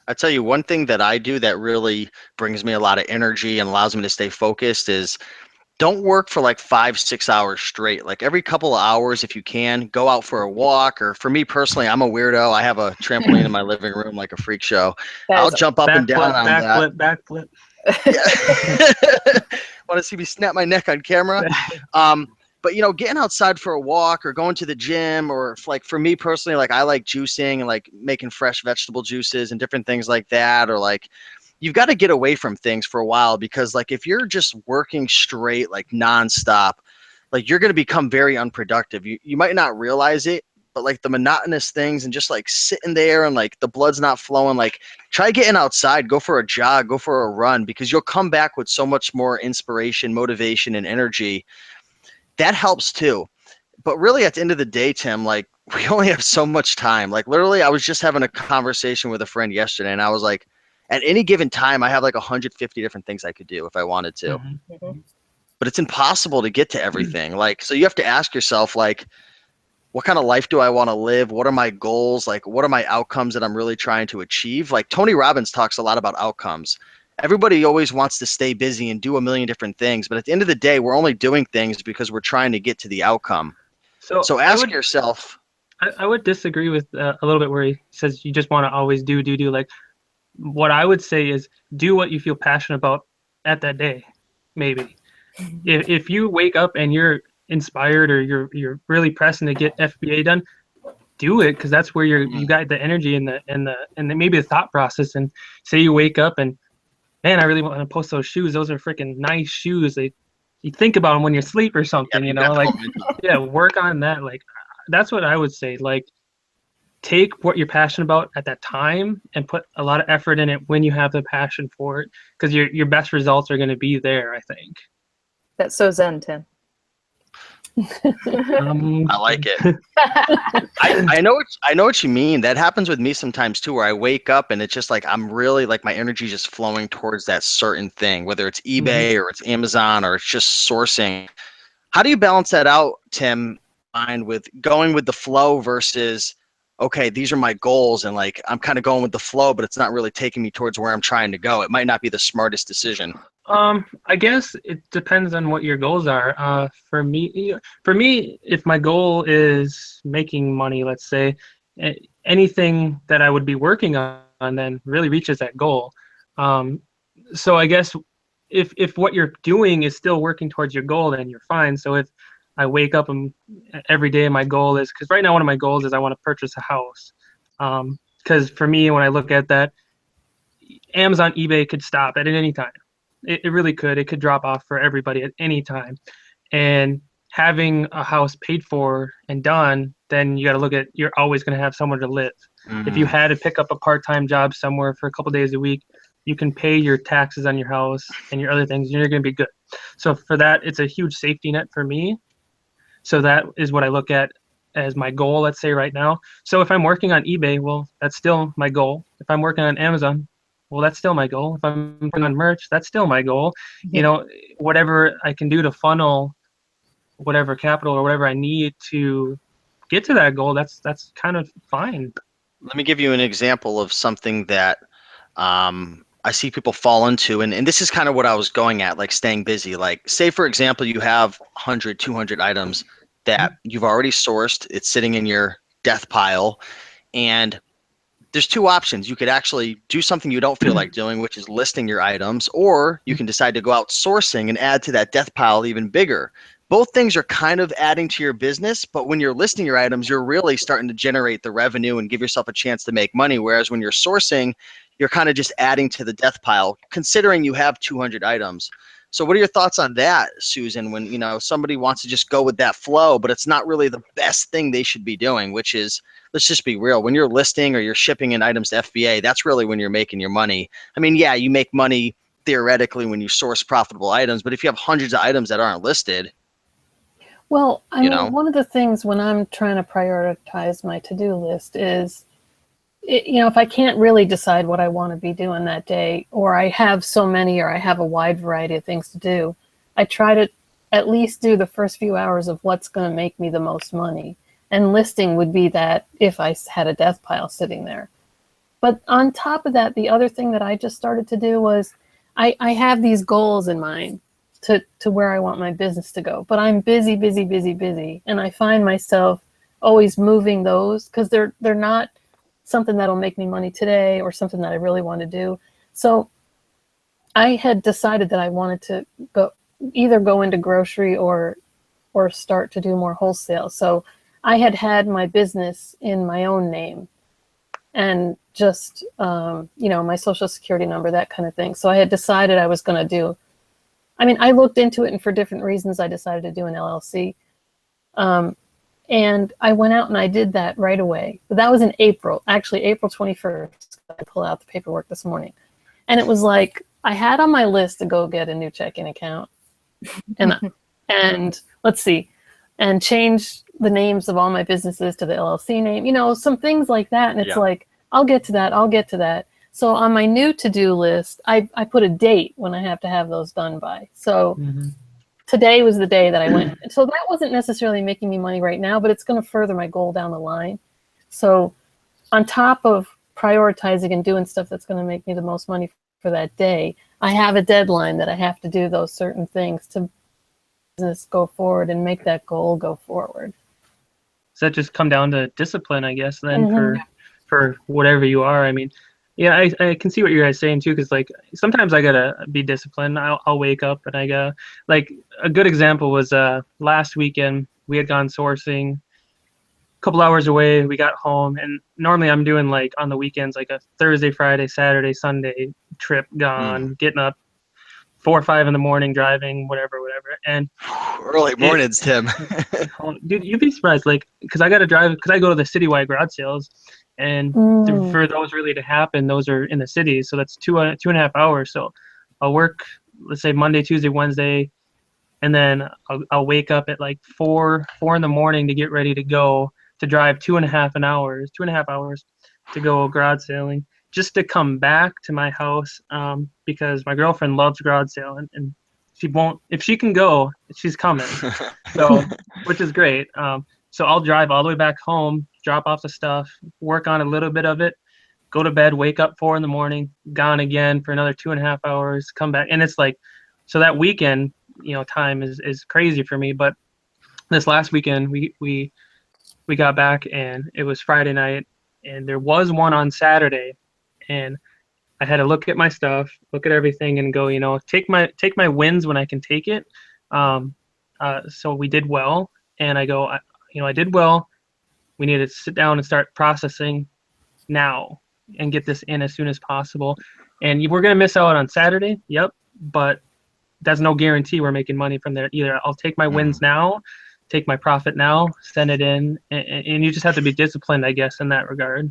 I tell you, one thing that I do that really brings me a lot of energy and allows me to stay focused is don't work for like 5-6 hours straight. Like every couple of hours, if you can, go out for a walk. Or for me personally, I'm a weirdo. I have a trampoline in my living room like a freak show. I'll jump up and down on that. Backflip. Want to see me snap my neck on camera? But getting outside for a walk or going to the gym, or like for me personally, like I like juicing and like making fresh vegetable juices and different things like that. Or like you've got to get away from things for a while, because like if you're just working straight, like nonstop, like you're going to become very unproductive. You might not realize it, but like the monotonous things and just like sitting there and like the blood's not flowing, like try getting outside, go for a jog, go for a run, because you'll come back with so much more inspiration, motivation, and energy. That helps too. But really at the end of the day, Tim, like we only have so much time. Like literally I was just having a conversation with a friend yesterday, and I was like, at any given time, I have like 150 different things I could do if I wanted to. Mm-hmm. But it's impossible to get to everything. Like, so you have to ask yourself, like, what kind of life do I want to live? What are my goals? Like, what are my outcomes that I'm really trying to achieve? Like Tony Robbins talks a lot about outcomes. Everybody always wants to stay busy and do a million different things. But at the end of the day, we're only doing things because we're trying to get to the outcome. So ask yourself. I would disagree with a little bit where he says you just want to always do. Like, what I would say is do what you feel passionate about at that day. Maybe if you wake up and you're inspired, or you're really pressing to get FBA done, do it, because that's where you got the energy and the maybe the thought process. And say you wake up and, man, I really want to post those shoes. Those are freaking nice shoes. You think about them when you sleep or something, work on that. Like, that's what I would say. Like, take what you're passionate about at that time and put a lot of effort in it when you have the passion for it, because your best results are going to be there, I think. That's so zen, Tim. I like it. I know what you mean. That happens with me sometimes too, where I wake up and it's just like I'm really like my energy just flowing towards that certain thing, whether it's eBay or it's Amazon or it's just sourcing. How do you balance that out, Tim, with going with the flow versus, okay, these are my goals, and like I'm kind of going with the flow, but it's not really taking me towards where I'm trying to go? It might not be the smartest decision. I guess it depends on what your goals are. For me, if my goal is making money, let's say, anything that I would be working on then really reaches that goal. So I guess if what you're doing is still working towards your goal, then you're fine. So if I wake up and every day my goal is, because right now one of my goals is I want to purchase a house. Because for me, when I look at that, Amazon, eBay could stop at any time. It really could. It could drop off for everybody at any time. And having a house paid for and done, then you got to look at, you're always going to have somewhere to live. If you had to pick up a part-time job somewhere for a couple days a week, you can pay your taxes on your house and your other things, and you're going to be good. So for that, it's a huge safety net for me. So that is what I look at as my goal, let's say right now. So if I'm working on eBay, well, that's still my goal. If I'm working on Amazon, well, that's still my goal. If I'm working on merch, that's still my goal. You know, whatever I can do to funnel whatever capital or whatever I need to get to that goal, that's kind of fine. Let me give you an example of something that I see people fall into, and this is kind of what I was going at, like staying busy. Like, say, for example, you have 100, 200 items that you've already sourced. It's sitting in your death pile, and there's two options. You could actually do something you don't feel like doing, which is listing your items, or you can decide to go out sourcing and add to that death pile even bigger. Both things are kind of adding to your business, but when you're listing your items, you're really starting to generate the revenue and give yourself a chance to make money. Whereas when you're sourcing, you're kind of just adding to the death pile, considering you have 200 items. So what are your thoughts on that, Susan, when, you know, somebody wants to just go with that flow, but it's not really the best thing they should be doing, which is, let's just be real, when you're listing or you're shipping in items to FBA, that's really when you're making your money. I mean, yeah, you make money theoretically when you source profitable items, but if you have hundreds of items that aren't listed, well, I mean, one of the things when I'm trying to prioritize my to-do list is, you know, if I can't really decide what I want to be doing that day, or I have so many, or I have a wide variety of things to do, I try to at least do the first few hours of what's going to make me the most money. And listing would be that if I had a death pile sitting there. But on top of that, the other thing that I just started to do was I have these goals in mind to where I want my business to go. But I'm busy. And I find myself always moving those because they're not something that'll make me money today or something that I really want to do. So I had decided that I wanted to either go into grocery or start to do more wholesale. So I had my business in my own name and just, you know, my social security number, that kind of thing. So I had decided I was going to do, I mean, I looked into it, and for different reasons, I decided to do an LLC. And I went out and I did that right away. But that was in April, actually April 21st. I pulled out the paperwork this morning. And it was like, I had on my list to go get a new checking account and let's see, and change the names of all my businesses to the LLC name, you know, some things like that. And it's like, I'll get to that. So on my new to-do list, I put a date when I have to have those done by. So today was the day that I went. So that wasn't necessarily making me money right now, but it's going to further my goal down the line. So on top of prioritizing and doing stuff that's going to make me the most money for that day, I have a deadline that I have to do those certain things to business go forward and make that goal go forward. Does that just come down to discipline, I guess, then for whatever you are? I mean, yeah, I can see what you guys saying too, because like sometimes I gotta be disciplined. I'll wake up and I gotta, like, a good example was last weekend we had gone sourcing, a couple hours away. We got home, and normally I'm doing like on the weekends like a Thursday, Friday, Saturday, Sunday trip gone, getting up 4 or 5 in the morning, driving, whatever. And early mornings, Tim. Dude, you'd be surprised, like, because I gotta drive, because I go to the citywide garage sales. And for those really to happen, those are in the city. So that's 2.5 hours. So I'll work, let's say Monday, Tuesday, Wednesday, and then I'll wake up at like 4 in the morning to get ready to go, to drive 2.5 hours to go garage sailing, just to come back to my house, because my girlfriend loves garage sale, and she won't, if she can go, she's coming. So, which is great. So I'll drive all the way back home, drop off the stuff, work on a little bit of it, go to bed, wake up 4 in the morning, gone again for another 2.5 hours, come back. And it's like, so that weekend, you know, time is crazy for me. But this last weekend, we got back, and it was Friday night, and there was one on Saturday, and I had to look at my stuff, look at everything, and go, you know, take my wins when I can take it. So we did well, and I go, I did well. We need to sit down and start processing now and get this in as soon as possible. and we're gonna miss out on Saturday. Yep, but that's no guarantee we're making money from there either. I'll take my wins now, take my profit now, send it in, and you just have to be disciplined, I guess, in that regard.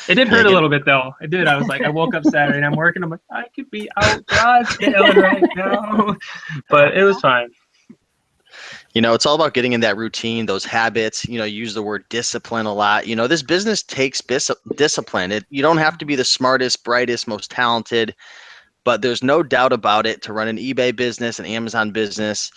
It did hurt a little bit though. It did. I was like, I woke up Saturday and I'm working. I'm like, I could be out garage sailing right now, but it was fine. You know, it's all about getting in that routine, those habits. You know, use the word discipline a lot. You know, this business takes discipline. You don't have to be the smartest, brightest, most talented, but there's no doubt about it, to run an eBay business, an Amazon business,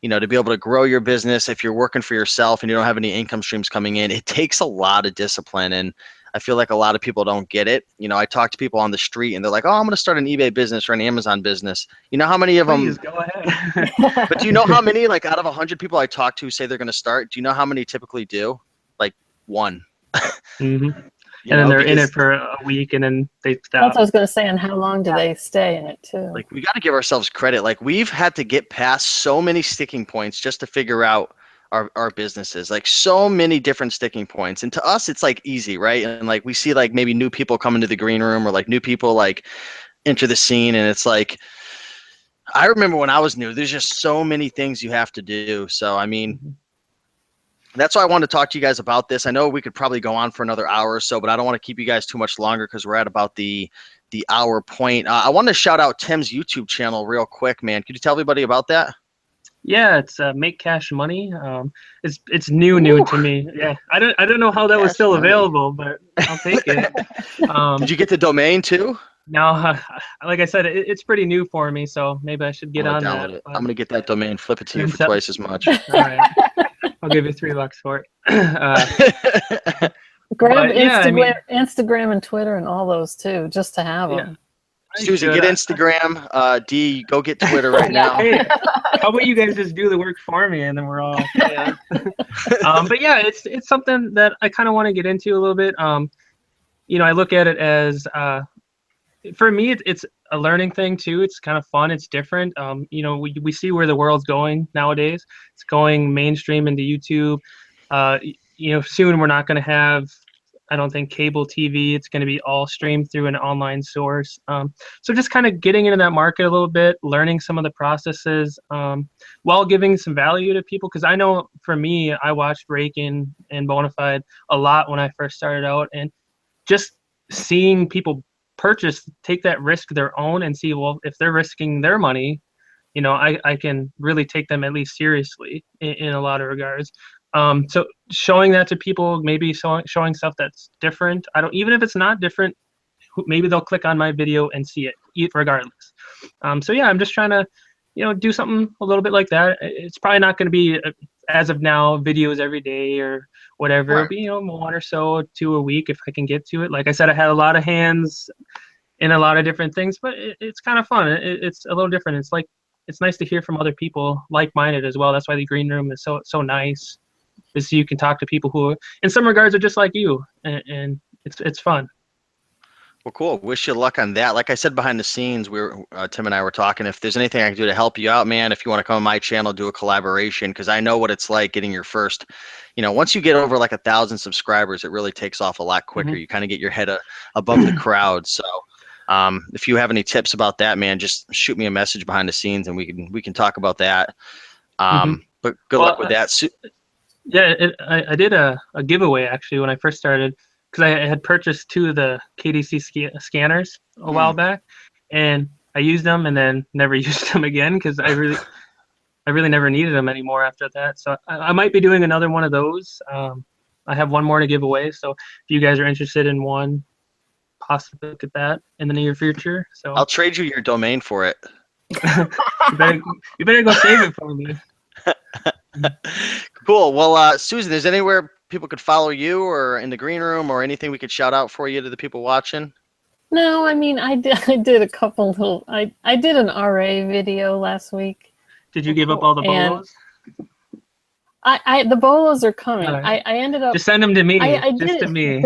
you know, to be able to grow your business. If you're working for yourself and you don't have any income streams coming in, it takes a lot of discipline. And I feel like a lot of people don't get it. You know, I talk to people on the street and they're like, oh, I'm going to start an eBay business or an Amazon business. You know how many of Please, them, go ahead. but do you know how many, like out of 100 people I talk to say they're going to start, do you know how many typically do? Like one. And then they're in it for a week and then they That's stop. what I was going to say. And how long do they stay in it too? Like, we got to give ourselves credit. Like, we've had to get past so many sticking points just to figure out our businesses, like so many different sticking points. And to us, it's like easy, right? And like, we see like maybe new people come into the green room, or like new people like enter the scene. And it's like, I remember when I was new, there's just so many things you have to do. So, I mean, that's why I wanted to talk to you guys about this. I know we could probably go on for another hour or so, but I don't want to keep you guys too much longer because we're at about the hour point. I want to shout out Tim's YouTube channel real quick, man. Could you tell everybody about that? Yeah, it's Make Cash Money. It's new to me. Yeah, I don't know how that was still available, but I'll take it. Did you get the domain too? No, like I said, it's pretty new for me, so maybe I should get on that. I'm gonna get that domain, flip it to you for twice as much. All right, I'll give you $3 for it. Grab Instagram and Twitter and all those too, just to have them. Susan, get Instagram. D, go get Twitter right now. Hey, how about you guys just do the work for me, and then we're all okay. But yeah, it's something that I kind of want to get into a little bit. You know, I look at it as for me, it's a learning thing too. It's kind of fun. It's different. You know, we see where the world's going nowadays. It's going mainstream into YouTube. You know, soon we're not going to have, I don't think, cable TV. It's going to be all streamed through an online source. So just kind of getting into that market a little bit, learning some of the processes, while giving some value to people. Because I know for me, I watched Rake-In and Bonafide a lot when I first started out, and just seeing people take that risk their own and see, well, if they're risking their money, you know, I can really take them at least seriously in a lot of regards. So showing that to people, maybe showing stuff that's different. Even if it's not different, maybe they'll click on my video and see it regardless. So yeah, I'm just trying to, you know, do something a little bit like that. It's probably not going to be, as of now, videos every day or whatever. Right. It'll be, you know, 1 or 2 a week if I can get to it. Like I said, I had a lot of hands in a lot of different things, but it's kind of fun. It's a little different. It's like, it's nice to hear from other people like-minded as well. That's why the green room is so nice. Is you can talk to people who, in some regards, are just like you, and it's fun. Well, cool. Wish you luck on that. Like I said, behind the scenes, Tim and I were talking. If there's anything I can do to help you out, man, if you want to come on my channel, do a collaboration, because I know what it's like getting your first. You know, once you get over like 1,000 subscribers, it really takes off a lot quicker. You kind of get your head above the crowd. So, if you have any tips about that, man, just shoot me a message behind the scenes, and we can talk about that. But good luck with that. Yeah, I did a giveaway actually when I first started, because I had purchased 2 of the KDC scanners a while back, and I used them and then never used them again because I really never needed them anymore after that. So I might be doing another one of those. I have one more to give away, so if you guys are interested in one, possibly look at that in the near future. So I'll trade you your domain for it. you better go save it for me. Cool. Well, Susan, is there anywhere people could follow you, or in the green room, or anything we could shout out for you to the people watching? No, I mean, I did a couple little, I did an RA video last week. Did you give up all the bolos? The bolos are coming. Right. I ended up just send them to me. I just did to me.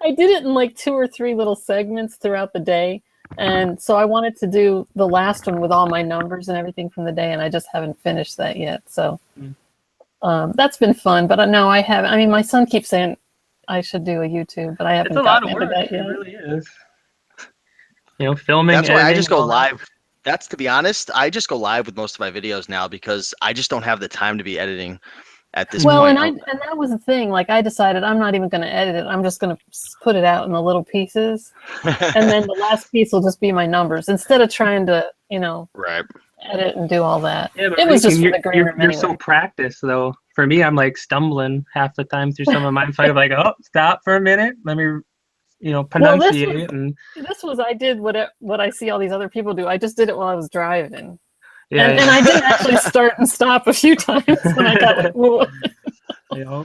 I did it in like 2 or 3 little segments throughout the day. And so I wanted to do the last one with all my numbers and everything from the day, and I just haven't finished that yet. So that's been fun. But no, I haven't. I mean, my son keeps saying I should do a YouTube, but I haven't gotten into that yet. It really is. filming. That's why I editing, just go all that. live. That's, to be honest, I just go live with most of my videos now because I just don't have the time to be editing at this Well, point. and that was the thing. Like, I decided I'm not even going to edit it. I'm just going to put it out in the little pieces, and then the last piece will just be my numbers instead of trying to, Right. edit and do all that. Yeah, but It was just for you're, the green you're, room you're anyway. so practiced though. For me, I'm like stumbling half the time through some of mine. So I'm like, oh, stop for a minute. Let me, pronunciate. This was I did what I see all these other people do. I just did it while I was driving, Yeah, and I did actually start and stop a few times, and I got like, whoa. yeah.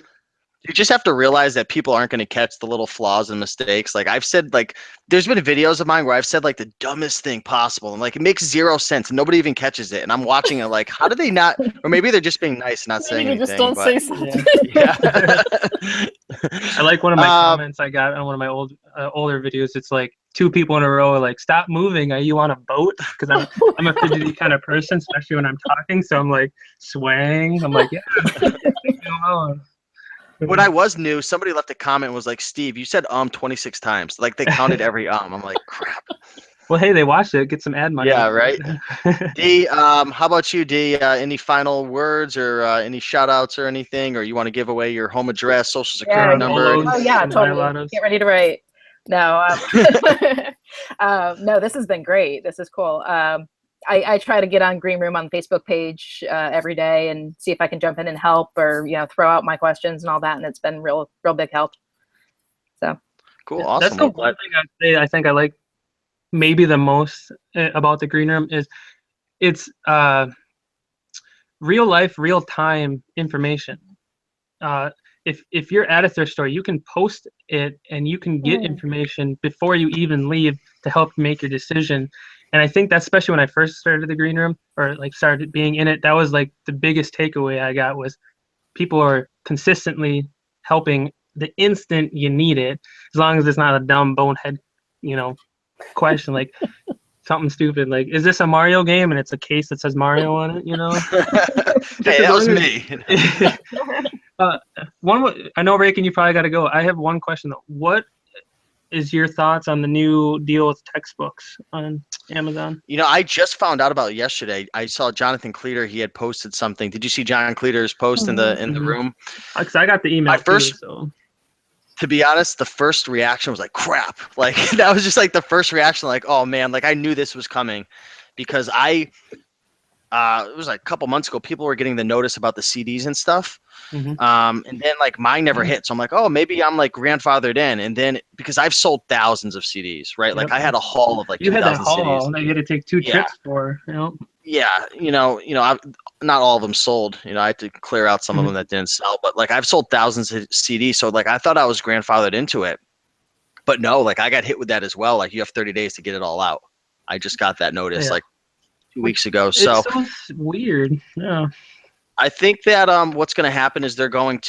You just have to realize that people aren't going to catch the little flaws and mistakes. Like I've said, like there's been videos of mine where I've said like the dumbest thing possible, and like it makes zero sense, and nobody even catches it. And I'm watching it like, how do they not? Or maybe they're just being nice, and not saying Maybe they anything. just don't say something. Yeah. I like one of my comments I got on one of my older videos. It's like 2 people in a row are like, "Stop moving! Are you on a boat?" Because I'm a fidgety kind of person, especially when I'm talking. So I'm like swaying. I'm like, yeah. When I was new, somebody left a comment and was like, Steve, you said 26 times. Like they counted every I'm like, crap. Well, hey, they watched it. Get some ad money. Yeah, right. D, how about you, D? Any final words or any shout outs or anything? Or you want to give away your home address, social security number? Oh, yeah, totally. Get ready to write. No, no, this has been great. This is cool. I try to get on Green Room on the Facebook page every day and see if I can jump in and help or throw out my questions and all that, and it's been real big help. So cool, awesome. That's the one thing I'd say. I think I like maybe the most about the Green Room is it's real life, real time information. If you're at a thrift store, you can post it and you can get information before you even leave to help make your decision. And I think that's especially when I first started the Green Room or like started being in it, that was like the biggest takeaway I got was people are consistently helping the instant you need it, as long as it's not a dumb bonehead, question like something stupid like, is this a Mario game? And it's a case that says Mario on it, Hey, that was me. I know, Rick, and you probably got to go. I have one question though. What is your thoughts on the new deal with textbooks on Amazon? I just found out about it yesterday. I saw Jonathan Cleater. He had posted something. Did you see John Cleater's post in the room? Because I got the email too. To be honest, the first reaction was like, crap. Like that was just like the first reaction. Like, oh man, like I knew this was coming because it was like a couple months ago, people were getting the notice about the CDs and stuff. And then like mine never hit. So I'm like, oh, maybe I'm like grandfathered in. And then because I've sold thousands of CDs, right? Yep. Like I had a haul of like 2,000 had that haul CDs. that you had to take 2 trips for, Yeah, not all of them sold. I had to clear out some of them that didn't sell. But like I've sold thousands of CDs, so like I thought I was grandfathered into it. But no, like I got hit with that as well. Like you have 30 days to get it all out. I just got that notice like 2 weeks ago. So it's so weird. Yeah. I think that what's going to happen is I don't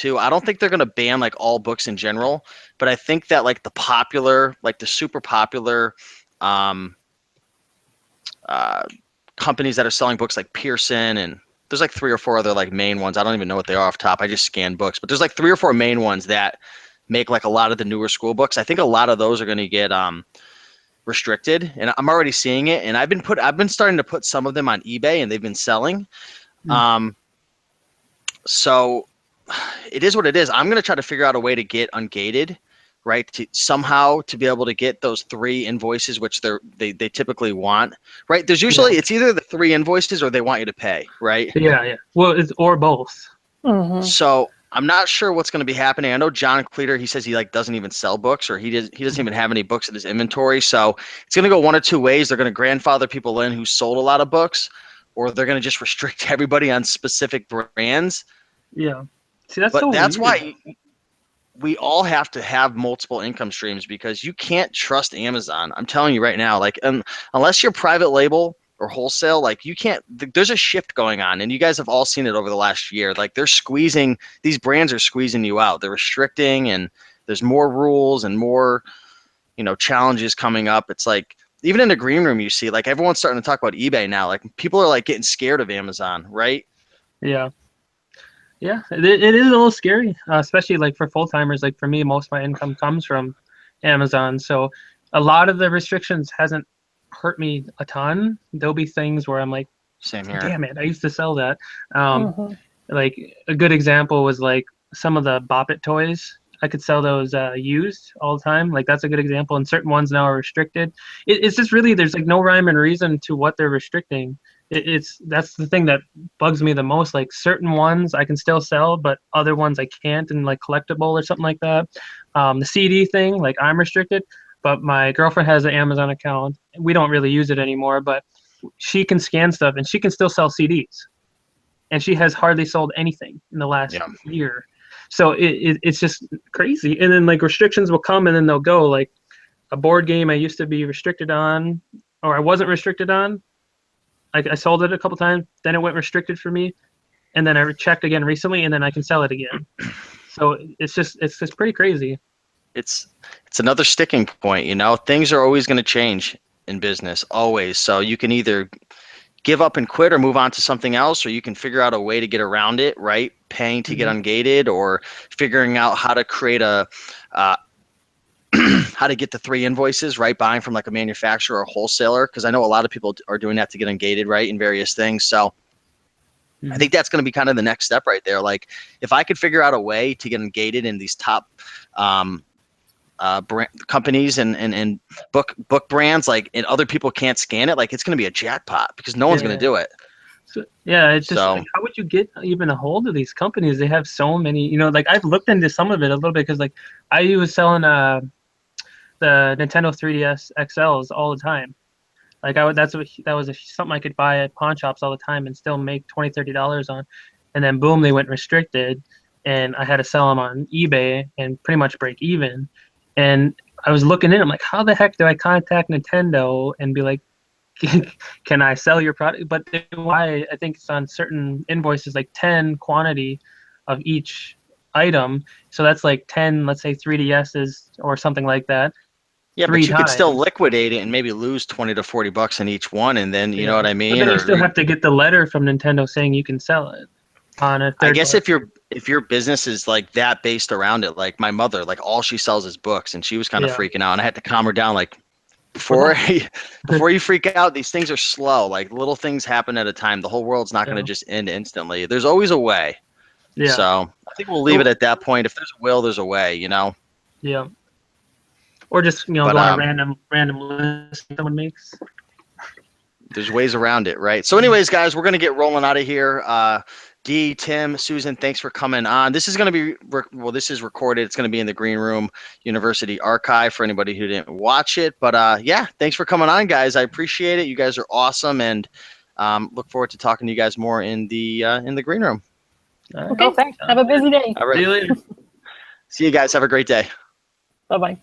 think they're going to ban like all books in general, but I think that like the super popular companies that are selling books like Pearson, and there's like 3 or 4 other like main ones. I don't even know what they are off top. I just scan books, but there's like 3 or 4 main ones that make like a lot of the newer school books. I think a lot of those are going to get restricted, and I'm already seeing it. And I've been starting to put some of them on eBay, and they've been selling. So it is what it is. I'm going to try to figure out a way to get ungated, right? To be able to get those 3 invoices, which they typically want, right? There's usually, it's either the 3 invoices or they want you to pay, right? Yeah. Well, it's or both. So I'm not sure what's going to be happening. I know John Cleater, he says he like doesn't even sell books, or he doesn't even have any books in his inventory. So it's going to go one of 2 ways. They're going to grandfather people in who sold a lot of books, or they're going to just restrict everybody on specific brands. Yeah. See, that's why we all have to have multiple income streams, because you can't trust Amazon. I'm telling you right now, like unless you're private label or wholesale, like you can't, there's a shift going on, and you guys have all seen it over the last year. Like these brands are squeezing you out. They're restricting, and there's more rules and more, challenges coming up. It's like, even in the Green Room, you see like everyone's starting to talk about eBay now. Like people are like getting scared of Amazon, right? Yeah. Yeah, it is a little scary, especially like for full-timers. Like for me, most of my income comes from Amazon. So a lot of the restrictions hasn't hurt me a ton. There'll be things where I'm like, Same here. damn it, I used to sell that. Mhm. Like a good example was like some of the Bop It toys. I could sell those used all the time. Like that's a good example. And certain ones now are restricted. It's just really there's like no rhyme and reason to what they're restricting. That's the thing that bugs me the most. Like certain ones I can still sell, but other ones I can't, and like collectible or something like that. The CD thing, like I'm restricted, but my girlfriend has an Amazon account. We don't really use it anymore, but she can scan stuff and she can still sell CDs, and she has hardly sold anything in the last year. So it's just crazy. And then like restrictions will come and then they'll go. Like a board game I used to be restricted on, or I wasn't restricted on. I sold it a couple times, then it went restricted for me, and then I checked again recently, and then I can sell it again. So it's just pretty crazy. It's another sticking point, you know. Things are always going to change in business, always. So you can either give up and quit or move on to something else, or you can figure out a way to get around it, right? Paying to get ungated, or figuring out how to create a how to get the 3 invoices, right? Buying from like a manufacturer or wholesaler, because I know a lot of people are doing that to get ungated, right, in various things. So I think that's going to be kind of the next step right there. Like if I could figure out a way to get ungated in these top brand companies and book brands, like, and other people can't scan it, like it's going to be a jackpot because no one's going to do it. So, yeah, it's just like, how would you get even a hold of these companies? They have so many, you know, like I've looked into some of it a little bit because like I was selling the Nintendo 3DS XLs all the time. Like that was something I could buy at pawn shops all the time and still make $20-$30 on. And then boom, they went restricted, and I had to sell them on eBay and pretty much break even. And I was looking in, I'm like, how the heck do I contact Nintendo and be like, can I sell your product? But why? I think it's on certain invoices, like 10 quantity of each item. So that's like 10, let's say 3DSs or something like that. Yeah, but you could still liquidate it and maybe lose $20 to $40 in each one, and then you know what I mean. But then you still have to get the letter from Nintendo saying you can sell it on a third. I guess if your business is like that based around it, like my mother, like all she sells is books, and she was kind of freaking out, and I had to calm her down. Like before you freak out, these things are slow. Like little things happen at a time. The whole world's not going to just end instantly. There's always a way. Yeah. So I think we'll leave it at that point. If there's a will, there's a way. You know. Yeah. Or just, you know, go on a random list someone makes. There's ways around it, right? So anyways, guys, we're going to get rolling out of here. Dee, Tim, Susan, thanks for coming on. This is going to be, this is recorded. It's going to be in the Green Room University archive for anybody who didn't watch it. But yeah, thanks for coming on, guys. I appreciate it. You guys are awesome, and look forward to talking to you guys more in the Green Room. Okay, thanks. Have a busy day. All right. See you later. See you guys. Have a great day. Bye-bye.